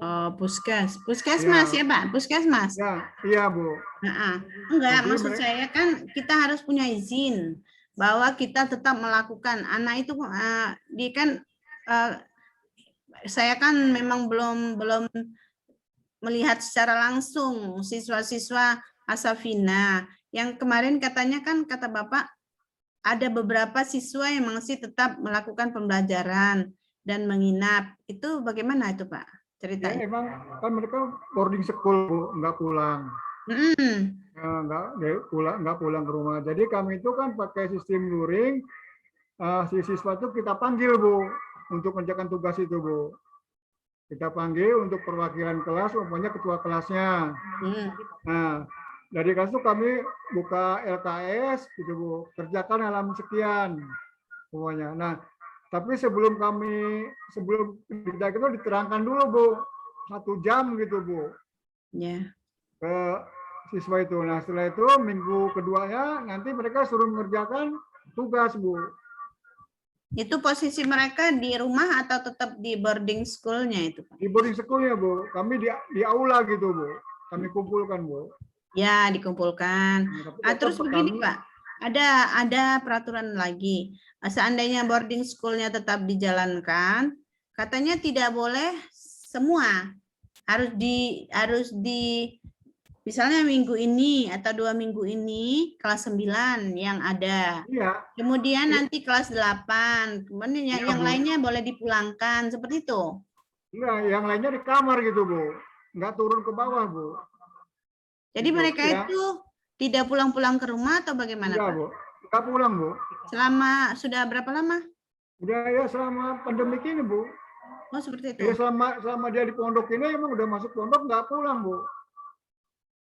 Oh, puskesmas ya Pak, puskesmas. Ya, iya Bu. Enggak, jadi maksud saya kan kita harus punya izin bahwa kita tetap melakukan. Anak itu di kan saya kan memang belum melihat secara langsung siswa-siswa Asafina. Yang kemarin katanya kan kata Bapak ada beberapa siswa yang masih tetap melakukan pembelajaran dan menginap. Itu bagaimana itu, Pak? Ya Ceritanya. emang kan mereka boarding school Bu, nggak pulang. Mm-mm. Nggak pulang ke rumah. Jadi kami itu kan pakai sistem luring, si siswa itu kita panggil Bu untuk mengerjakan tugas itu Bu. Kita panggil untuk perwakilan kelas, umpamanya ketua kelasnya. Mm. Nah, dari kelas itu kami buka LKS gitu Bu, kerjakan halaman sekian semuanya. Nah, tapi sebelum kita itu diterangkan dulu Bu, 1 jam gitu Bu Ya. ke siswa itu. Nah, setelah itu minggu keduanya nanti mereka suruh mengerjakan tugas Bu. Itu posisi mereka di rumah atau tetap di boarding school-nya itu, Pak? Di boarding school-nya Bu, kami di aula gitu Bu, kami kumpulkan Bu. Ya, dikumpulkan. Nah, tapi Ah, tetap terus begini, kami- Pak. Ada peraturan lagi. Seandainya boarding school-nya tetap dijalankan, katanya tidak boleh semua. Harus di misalnya minggu ini atau 2 minggu ini kelas 9 yang ada. Iya, Kemudian nanti kelas 8. Kemudian Iya, yang Bu. lainnya boleh dipulangkan seperti itu. enggak, yang lainnya di kamar gitu Bu, nggak turun ke bawah Bu. Jadi Gitu, mereka ya. itu tidak pulang-pulang ke rumah atau bagaimana, Enggak Pak? Bu, nggak pulang Bu. Selama sudah berapa lama? Udah ya selama pandemi ini Bu. Oh, seperti itu. Ya selama dia di pondok ini emang udah masuk pondok nggak pulang Bu.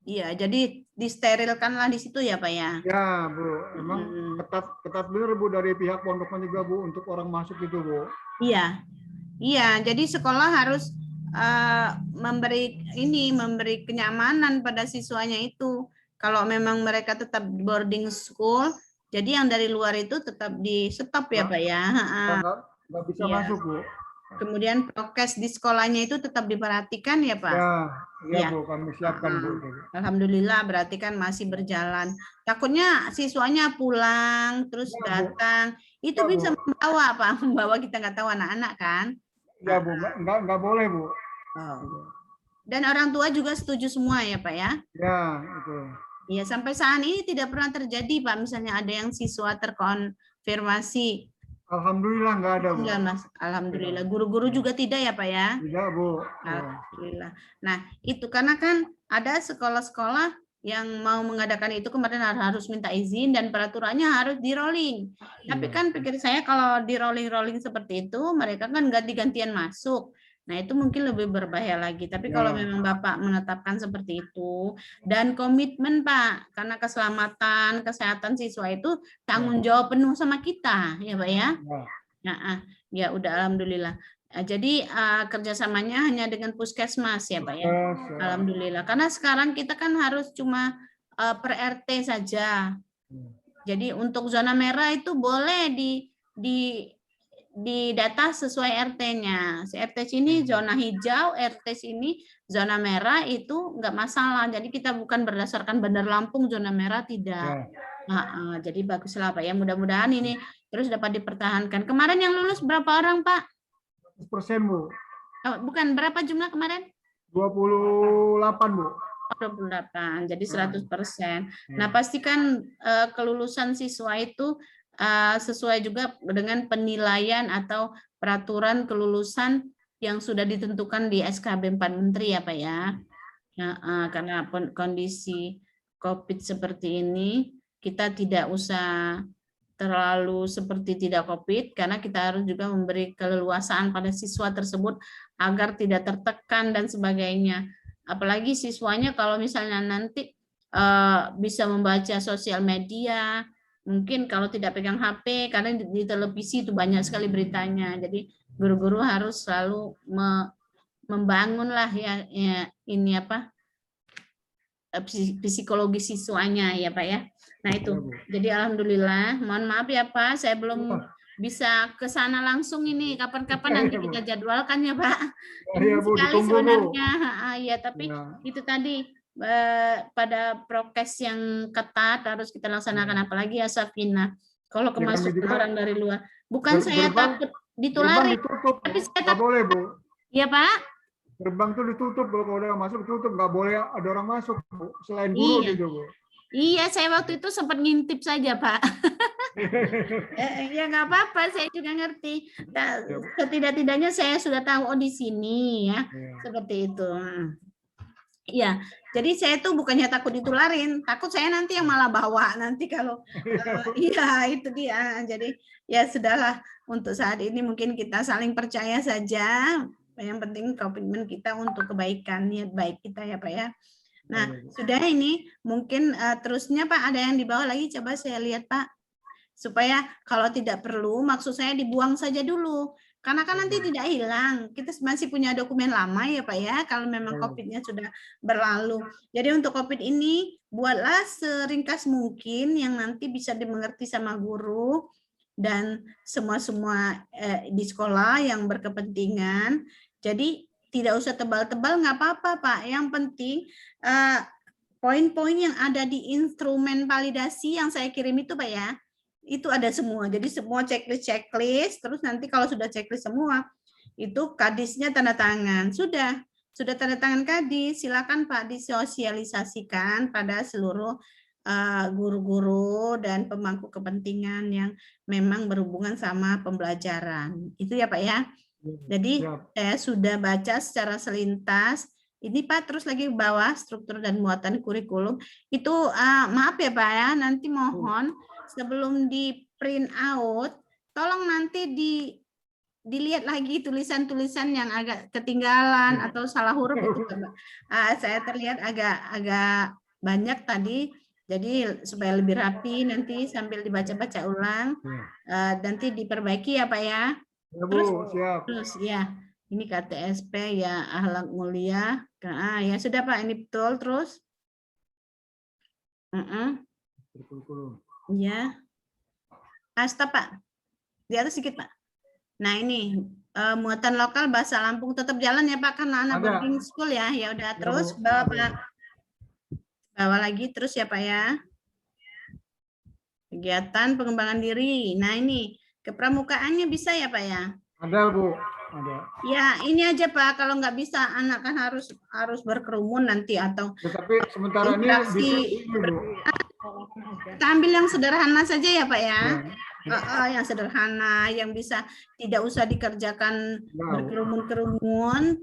Iya, jadi disterilkanlah di situ ya, Pak ya. Ya Bu, emang Hmm. ketat bener Bu dari pihak pondoknya juga Bu untuk orang masuk itu Bu. Iya. Iya, jadi sekolah harus memberi kenyamanan pada siswanya itu. Kalau memang mereka tetap boarding school, jadi yang dari luar itu tetap di stop ya, Pak ya. Nggak bisa Iya. masuk Bu. Kemudian prokes di sekolahnya itu tetap diperhatikan ya, Pak. Ya, Iya. Bu, kami siapkan Bu. Alhamdulillah berarti kan masih berjalan. Takutnya siswanya pulang terus Ya, Bu. datang, itu Ya, bisa Bu. membawa apa? Membawa kita nggak tahu anak-anak kan. Ya Bu, nggak boleh Bu. Dan orang tua juga setuju semua ya Pak ya. Ya, itu. Iya, sampai saat ini tidak pernah terjadi Pak, misalnya ada yang siswa terkonfirmasi. Alhamdulillah nggak ada Bu. Enggak, Mas. Alhamdulillah. Guru-guru juga tidak ya Pak ya. Tidak Bu. Ya. Alhamdulillah. Nah, itu karena kan ada sekolah-sekolah yang mau mengadakan itu kemarin harus minta izin dan peraturannya harus di rolling. Tapi kan pikir saya kalau di rolling seperti itu mereka kan ganti-gantian masuk. Nah, itu mungkin lebih berbahaya lagi. Tapi kalau memang Bapak menetapkan seperti itu dan komitmen Pak, karena keselamatan, kesehatan siswa itu tanggung jawab penuh sama kita, ya Pak ya. Nah, ya udah alhamdulillah. Jadi kerjasamanya hanya dengan puskesmas ya Pak ya. Alhamdulillah. Karena sekarang kita kan harus cuma per RT saja. Jadi untuk zona merah itu boleh di data sesuai RT-nya. Si RT sini zona hijau, RT sini zona merah itu enggak masalah. Jadi kita bukan berdasarkan Bandar Lampung zona merah tidak. Jadi baguslah Pak ya. Mudah-mudahan ini terus dapat dipertahankan. Kemarin yang lulus berapa orang Pak? 100% Bu. Oh, bukan, berapa jumlah kemarin? 28 Bu. 28, jadi 100%. Nah, pastikan kelulusan siswa itu sesuai juga dengan penilaian atau peraturan kelulusan yang sudah ditentukan di SKB 4 Menteri ya Pak ya. Karena kondisi COVID seperti ini, kita tidak usah terlalu seperti tidak COVID, karena kita harus juga memberi keleluasaan pada siswa tersebut agar tidak tertekan dan sebagainya. Apalagi siswanya kalau misalnya nanti bisa membaca sosial media, mungkin kalau tidak pegang HP, karena di televisi itu banyak sekali beritanya. Jadi guru-guru harus selalu membangunlah ya ini apa psikologi siswanya ya Pak ya. Nah itu, jadi alhamdulillah, mohon maaf ya Pak, saya belum bisa ke sana langsung ini, kapan-kapan nanti kita jadwalkan ya Pak. Iya Bu, Sekali ditunggu Bu. sebenarnya, ya tapi itu tadi pada prokes yang ketat harus kita laksanakan, apalagi ya Safina. Kalau kemasuk orang dari luar, bukan saya takut ditulari, tapi saya takut. Nggak boleh Bu. Iya Pak. Gerbang tuh ditutup, kalau ada masuk ditutup, nggak boleh ada orang masuk Bu. Selain guru gitu Bu. Iya, saya waktu itu sempat ngintip saja Pak. Ya nggak apa-apa, saya juga ngerti. Nah, setidak-tidaknya saya sudah tahu di sini ya, seperti itu. Iya, jadi saya tuh bukannya takut ditularin, takut saya nanti yang malah bawa nanti kalau iya itu dia. Jadi ya sudahlah, untuk saat ini mungkin kita saling percaya saja. Yang penting komitmen kita untuk kebaikan, niat baik kita ya Pak ya. Nah, sudah ini mungkin terusnya Pak, ada yang dibawa lagi, coba saya lihat Pak. Supaya kalau tidak perlu, maksud saya dibuang saja dulu. Karena kan nanti tidak hilang. Kita masih punya dokumen lama ya Pak ya, kalau memang COVID-nya sudah berlalu. Jadi untuk COVID ini, buatlah seringkas mungkin yang nanti bisa dimengerti sama guru dan semua-semua di sekolah yang berkepentingan. Jadi tidak usah tebal-tebal, nggak apa-apa Pak. Yang penting poin-poin yang ada di instrumen validasi yang saya kirim itu Pak ya, itu ada semua. Jadi semua checklist, terus nanti kalau sudah checklist semua, itu kadisnya tanda tangan. Sudah tanda tangan kadis, silakan Pak disosialisasikan pada seluruh guru-guru dan pemangku kepentingan yang memang berhubungan sama pembelajaran. Itu ya Pak ya. Jadi saya sudah baca secara selintas. Ini Pak, terus lagi bawah struktur dan muatan kurikulum. Itu maaf ya Pak ya, nanti mohon sebelum di print out, tolong nanti dilihat lagi tulisan-tulisan yang agak ketinggalan atau salah huruf itu. Saya terlihat agak banyak tadi, jadi supaya lebih rapi nanti sambil dibaca-baca ulang, nanti diperbaiki ya Pak ya. Terus ya, ini KTSP ya, akhlak mulia. Ya sudah Pak, ini betul terus. Ya, stop Pak, di atas sedikit Pak. Nah ini muatan lokal bahasa Lampung tetap jalan ya Pak, karena anak boarding school ya. Ya udah terus bawa Pak, bawa lagi terus ya Pak ya. Kegiatan pengembangan diri. Nah ini kepramukaannya bisa ya Pak ya? Ada Bu, ada. Ya ini aja Pak, kalau nggak bisa anak kan harus berkerumun nanti atau. Tetapi sementara ini bisa Bu. Kita ambil yang sederhana saja ya Pak ya. Yang sederhana, yang bisa tidak usah dikerjakan berkerumun-kerumun,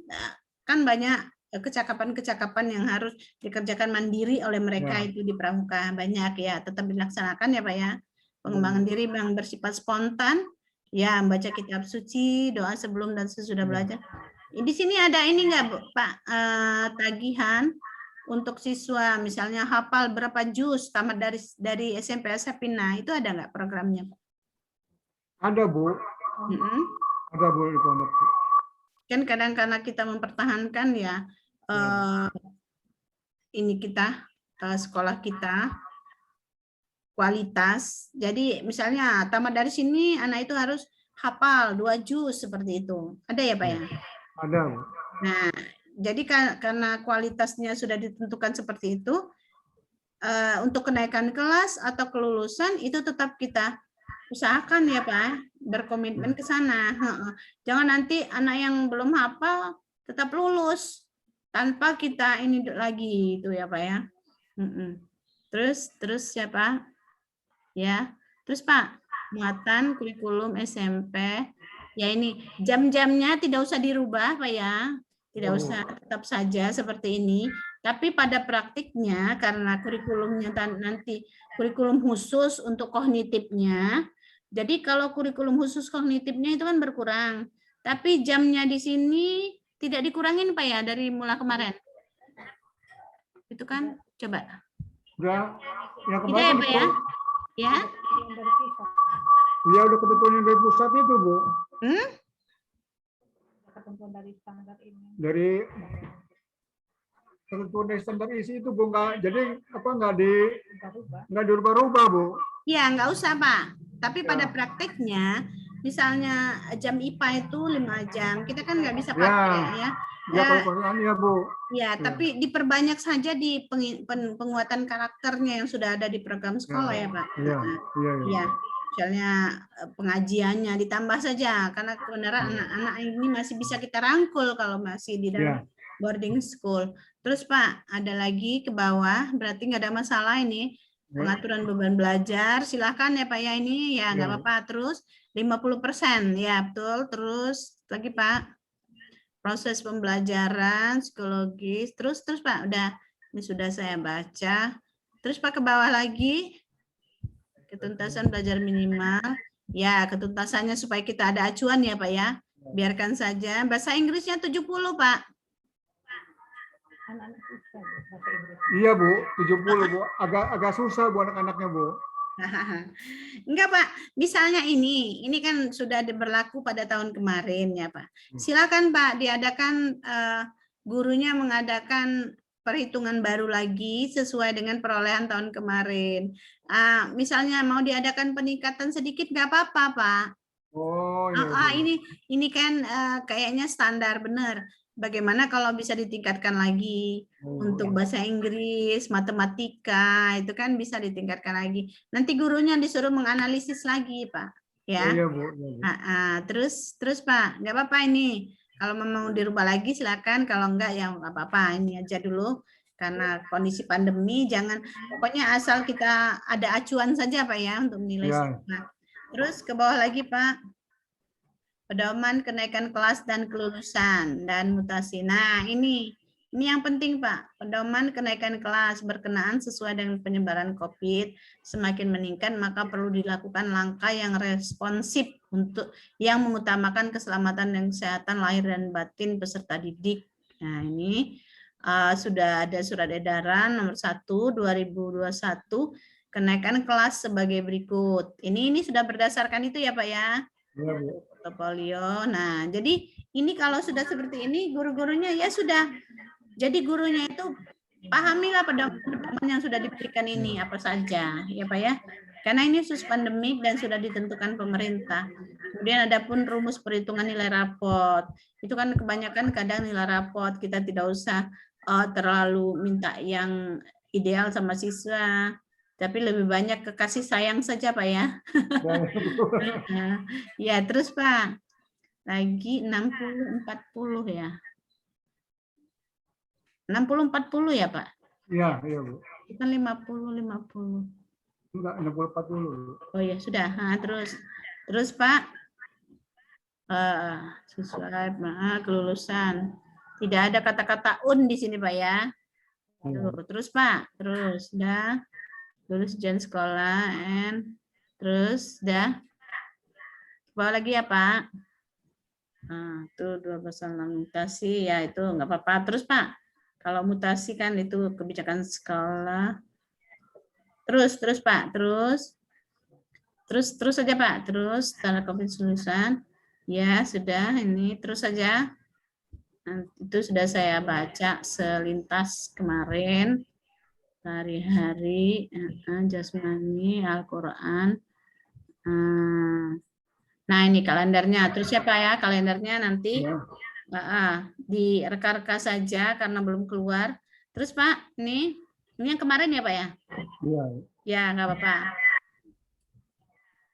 kan banyak kecakapan-kecakapan yang harus dikerjakan mandiri oleh mereka itu di pramuka, banyak ya, tetap dilaksanakan ya Pak ya. Pengembangan diri yang bersifat spontan, ya baca kitab suci, doa sebelum dan sesudah belajar. Di sini ada ini enggak Pak, tagihan untuk siswa misalnya hafal berapa juz tamat dari SMP Sapina, itu ada nggak programnya Pak? Ada Bu. Ada Bu di pondok. Kan kadang karena kita mempertahankan ya ini kita sekolah kita kualitas. Jadi misalnya tamat dari sini anak itu harus hafal 2 juz seperti itu. Ada ya Pak ya? Ada Bu. Nah, jadi karena kualitasnya sudah ditentukan seperti itu, untuk kenaikan kelas atau kelulusan itu tetap kita usahakan ya Pak, berkomitmen ke sana. Jangan nanti anak yang belum hafal tetap lulus tanpa kita ini lagi itu ya Pak ya. Terus siapa? Ya, terus Pak, muatan kurikulum SMP. Ya ini jam-jamnya tidak usah dirubah Pak ya. Tidak usah, tetap saja seperti ini. Tapi pada praktiknya karena kurikulumnya nanti kurikulum khusus untuk kognitifnya. Jadi kalau kurikulum khusus kognitifnya itu kan berkurang. Tapi jamnya di sini tidak dikurangin Pak ya dari mulai kemarin. Itu kan coba. Udah, ya tidak ya Pak ya? Ya? Iya udah ketentuan dari pusat itu Bu. Ketentuan dari standar ini. Dari ketentuan dari standar isi itu Bu, jadi apa nggak dirubah-rubah Bu? Iya nggak usah Pak. Tapi pada prakteknya, misalnya jam IPA itu 5 jam, kita kan nggak bisa pakai ya. Ya kalau ya Bu. Ya, tapi diperbanyak saja di penguatan karakternya yang sudah ada di program sekolah ya Pak. Iya. Misalnya pengajiannya ditambah saja, karena kebenaran anak-anak ini masih bisa kita rangkul kalau masih di dalam boarding school. Terus Pak, ada lagi ke bawah, berarti nggak ada masalah ini. pengaturan beban belajar, silakan ya Pak ya, ini ya nggak apa-apa. Terus 50% ya betul. Terus lagi Pak, proses pembelajaran psikologis. Terus Pak, udah ini sudah saya baca. Terus Pak ke bawah lagi, ketuntasan belajar minimal. Ya, ketuntasannya supaya kita ada acuan ya Pak ya. Biarkan saja. Bahasa Inggrisnya 70 Pak. Anak-anak susah Bu, bahasa Inggris. Iya Bu, 70 Bu. Agak susah Bu anak-anaknya Bu. Enggak Pak, misalnya ini kan sudah berlaku pada tahun kemarin ya Pak. Silakan Pak diadakan gurunya mengadakan perhitungan baru lagi sesuai dengan perolehan tahun kemarin. Misalnya mau diadakan peningkatan sedikit nggak apa-apa Pak. Oh iya. Ini kan kayaknya standar benar. Bagaimana kalau bisa ditingkatkan lagi untuk bahasa Inggris, matematika, itu kan bisa ditingkatkan lagi. Nanti gurunya disuruh menganalisis lagi, Pak. Ya. Iya Bu. Terus Pak, nggak apa-apa ini. Kalau mau dirubah lagi silakan. Kalau enggak ya nggak apa-apa. Ini aja dulu. Karena kondisi pandemi, pokoknya asal kita ada acuan saja Pak ya untuk menilai. Ya. Terus ke bawah lagi Pak. Pedoman kenaikan kelas dan kelulusan dan mutasi. Nah, ini yang penting Pak. Pedoman kenaikan kelas berkenaan sesuai dengan penyebaran COVID semakin meningkat, maka perlu dilakukan langkah yang responsif untuk yang mengutamakan keselamatan dan kesehatan lahir dan batin peserta didik. Nah, ini sudah ada surat edaran nomor 1 2021 kenaikan kelas sebagai berikut. Ini sudah berdasarkan itu ya Pak ya. Iya Bu. Portofolio. Nah, jadi ini kalau sudah seperti ini, guru-gurunya ya sudah. Jadi gurunya itu pahamilah pedoman yang sudah diberikan ini apa saja, ya Pak ya. Karena ini khusus pandemik dan sudah ditentukan pemerintah. Kemudian ada pun rumus perhitungan nilai rapot. Itu kan kebanyakan kadang nilai rapot kita tidak usah terlalu minta yang ideal sama siswa. Tapi lebih banyak ke kasih sayang saja Pak ya. Ya, terus Pak. Lagi 60-40 ya. 60-40 ya Pak? Iya Bu. Bukan 50-50. Enggak, 60-40. Oh ya, sudah. Nah, terus Pak. Sesuai kelulusan. Tidak ada kata-kata un di sini Pak ya. Terus Pak. Terus dah. Lulus ujian sekolah terus dah. Bawa lagi ya Pak. Nah, itu 12 mutasi ya itu nggak apa-apa. Terus Pak, kalau mutasi kan itu kebijakan sekolah. Terus Pak, terus saja Pak. Terus tanda kopi lulusan. Ya sudah ini terus saja. Nah, itu sudah saya baca selintas kemarin. Hari-hari jasmani Al-Quran. Nah ini kalendernya. Terus siapa ya kalendernya nanti di reka-reka saja karena belum keluar. Terus Pak, ini yang kemarin ya Pak ya? Iya. Ya nggak apa-apa.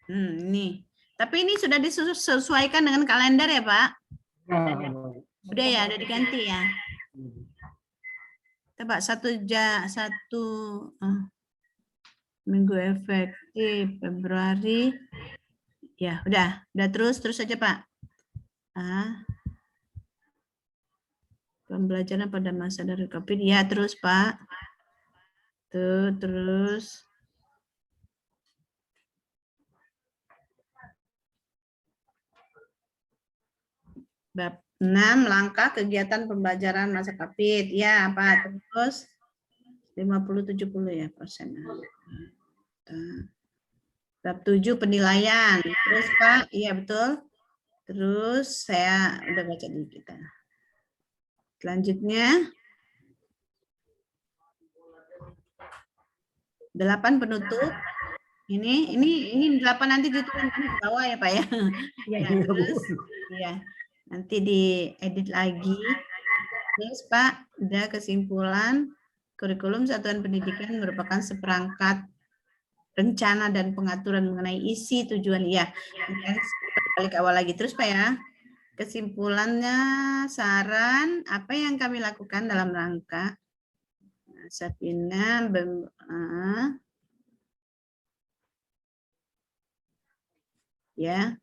Ini. Tapi ini sudah disesuaikan dengan kalender ya Pak? Udah ya, udah diganti ya. Coba satu minggu efektif Februari. Ya, udah terus saja Pak. Pembelajaran pada masa dari COVID. Ya, terus Pak. Tuh, terus. Bab 6, langkah kegiatan pembelajaran masa COVID. Ya, Pak. Terus 50-70 ya persen. Bab 7 penilaian. Terus Pak, iya betul. Terus saya udah baca di kita. Selanjutnya 8 penutup. Ini 8 nanti diturunkan ke bawah ya Pak ya. Ya, terus ya. Nanti diedit lagi. Terus Pak, udah kesimpulan kurikulum satuan pendidikan merupakan seperangkat rencana dan pengaturan mengenai isi tujuan ya. Balik awal lagi terus Pak ya. Kesimpulannya saran apa yang kami lakukan dalam rangka Sapina ya.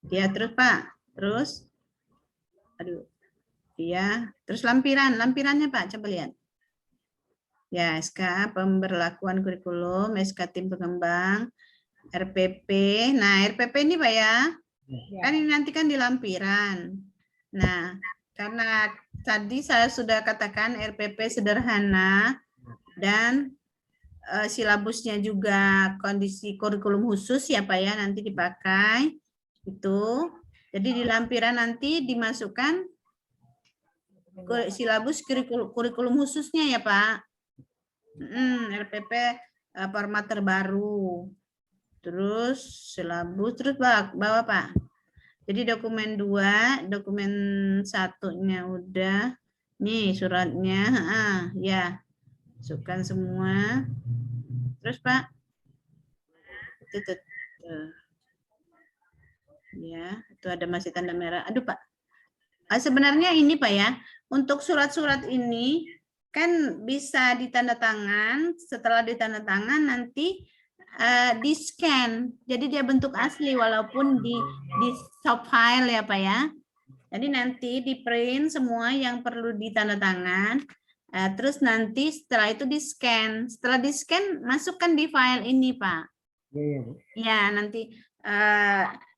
Ya, terus Pak. Terus aduh. Ya, terus lampirannya Pak, coba lihat. Ya, SK pemberlakuan kurikulum, SK tim pengembang, RPP. Nah, RPP ini Pak ya. Kan ini nanti kan di lampiran. Nah, karena tadi saya sudah katakan RPP sederhana dan silabusnya juga kondisi kurikulum khusus ya Pak ya, nanti dipakai itu. Jadi di lampiran nanti dimasukkan silabus kurikulum khususnya ya Pak. RPP format terbaru. Terus silabus, terus bawa Pak. Jadi dokumen 2, dokumen 1-nya udah. Nih suratnya, ya. Masukkan semua. Terus Pak. Tuh. Ya, itu ada masih tanda merah. Aduh Pak. Sebenarnya ini Pak ya, untuk surat-surat ini kan bisa ditanda tangan, setelah ditanda tangan nanti di scan, jadi dia bentuk asli walaupun di soft file ya Pak ya. Jadi nanti di print semua yang perlu ditanda tangan, terus nanti setelah itu di scan, setelah di scan masukkan di file ini Pak. Ya nanti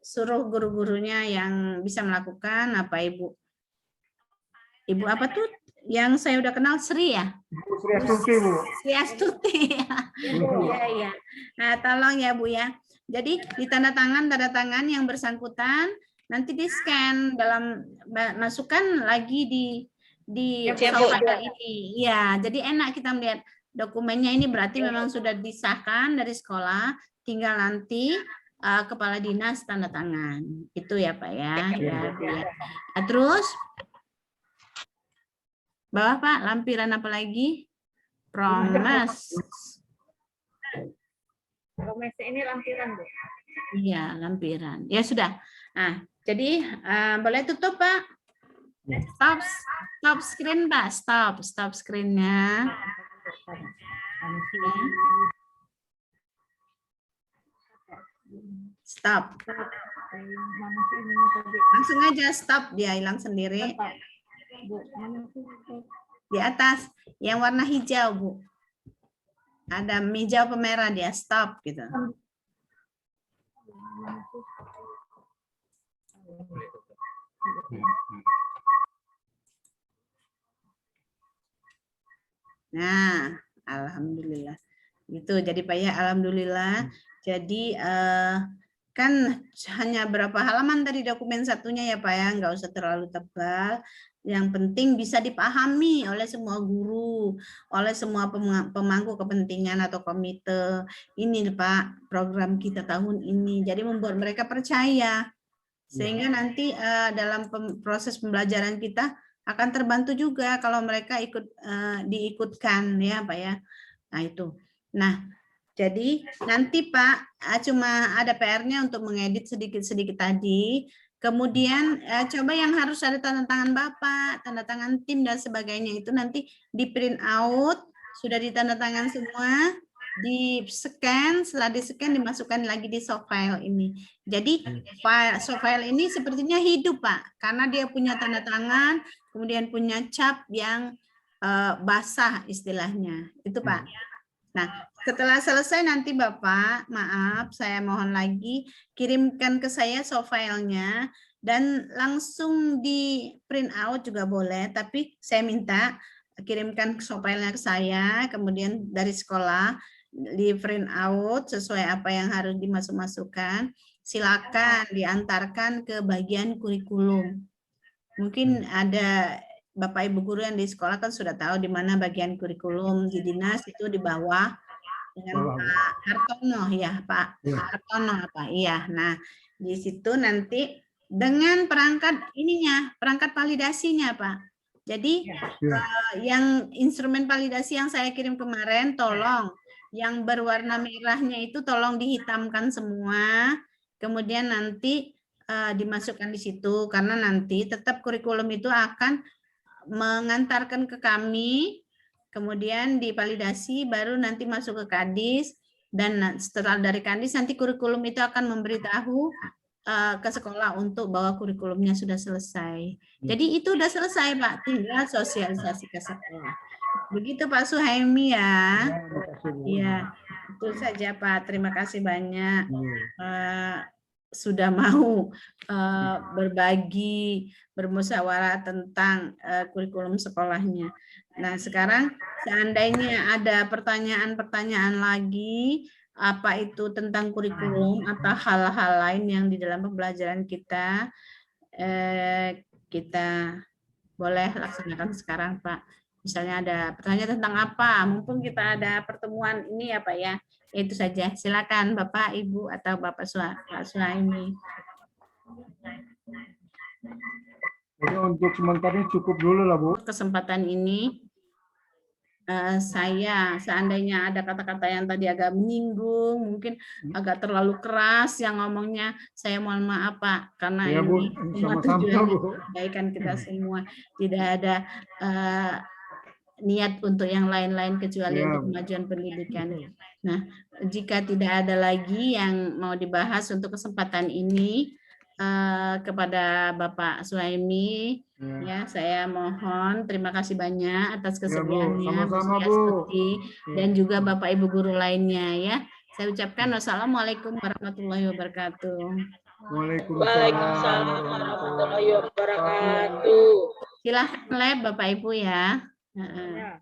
suruh guru-gurunya yang bisa melakukan apa Ibu apa tuh yang saya udah kenal Sri ya? Sri Astuti, Bu. Sri Astuti. Iya. Nah, tolong ya Bu ya. Jadi tanda tangan yang bersangkutan nanti di scan masukkan lagi di software ini. Iya, jadi enak kita melihat dokumennya ini berarti memang sudah disahkan dari sekolah, tinggal nanti kepala dinas tanda tangan. Itu ya Pak ya. Nah, terus bawah Pak, lampiran apa lagi? Promes. Promes ini lampiran, Bu. Iya, lampiran. Ya sudah. Nah, jadi boleh tutup Pak. Stop screen Pak. Stop screen-nya. Stop. Mana sih ininya tadi? Langsung aja stop, dia hilang sendiri. Bu, mana sih? Di atas yang warna hijau, Bu. Ada hijau pemerah dia stop gitu. Nah, alhamdulillah. Itu jadi Pak ya, alhamdulillah. Jadi kan hanya berapa halaman tadi dokumen satunya ya Pak ya, nggak usah terlalu tebal. Yang penting bisa dipahami oleh semua guru, oleh semua pemangku kepentingan atau komite. Ini Pak, program kita tahun ini. Jadi membuat mereka percaya. Sehingga nanti dalam proses pembelajaran kita akan terbantu juga kalau mereka diikutkan ya Pak ya. Nah itu. Nah, jadi nanti Pak cuma ada PR-nya untuk mengedit sedikit-sedikit tadi. Kemudian coba yang harus ada tanda tangan Bapak, tanda tangan tim dan sebagainya itu nanti di print out, sudah ditanda tangan semua, di scan, setelah di scan dimasukkan lagi di soft file ini. Jadi soft file ini sepertinya hidup Pak, karena dia punya tanda tangan, kemudian punya cap yang basah istilahnya. Itu Pak. Nah, setelah selesai nanti Bapak, maaf saya mohon lagi kirimkan ke saya soft filenya dan langsung di print out juga boleh, tapi saya minta kirimkan soft filenya ke saya, kemudian dari sekolah di print out sesuai apa yang harus dimasukkan, silakan diantarkan ke bagian kurikulum. Mungkin ada Bapak Ibu guru yang di sekolah kan sudah tahu di mana bagian kurikulum di dinas itu di bawah dengan Pak Hartono ya Pak Hartono apa iya. Nah di situ nanti dengan perangkat perangkat validasinya Pak. Jadi yang instrumen validasi yang saya kirim kemarin tolong yang berwarna merahnya itu tolong dihitamkan semua. Kemudian nanti dimasukkan di situ karena nanti tetap kurikulum itu akan mengantarkan ke kami, kemudian divalidasi, baru nanti masuk ke Kadis, dan setelah dari Kandis nanti kurikulum itu akan memberitahu ke sekolah untuk bahwa kurikulumnya sudah selesai. Jadi itu udah selesai Pak, tinggal sosialisasi ke sekolah. Begitu Pak Suhaimi ya. Terima kasih, Bu. Iya, itu saja Pak. Terima kasih banyak Iya. sudah mau berbagi, bermusyawarah tentang kurikulum sekolahnya. Nah, sekarang seandainya ada pertanyaan-pertanyaan lagi, apa itu tentang kurikulum atau hal-hal lain yang di dalam pembelajaran kita, kita boleh laksanakan sekarang, Pak. Misalnya ada pertanyaan tentang apa, mumpung kita ada pertemuan ini ya Pak ya, itu saja. Silakan Bapak, Ibu, atau Bapak Suhaimi. Jadi untuk sementara ini cukup dulu lah, Bu. Kesempatan ini, saya seandainya ada kata-kata yang tadi agak menyinggung, mungkin agak terlalu keras yang ngomongnya, saya mohon maaf Pak, karena Ya, Bu. ini semua Sama-sama, tujuannya Bu. kebaikan kita semua, tidak ada niat untuk yang lain-lain kecuali Ya. untuk kemajuan pendidikan. Nah, jika tidak ada lagi yang mau dibahas untuk kesempatan ini, kepada Bapak Suhaimi, ya saya mohon terima kasih banyak atas kesediaannya, sama-sama, Bu Suti, Bu. dan juga Bapak Ibu guru lainnya ya. Saya ucapkan wassalamualaikum warahmatullahi wabarakatuh. Waalaikumsalam warahmatullahi wabarakatuh. Silahkan Bapak Ibu ya. Ya.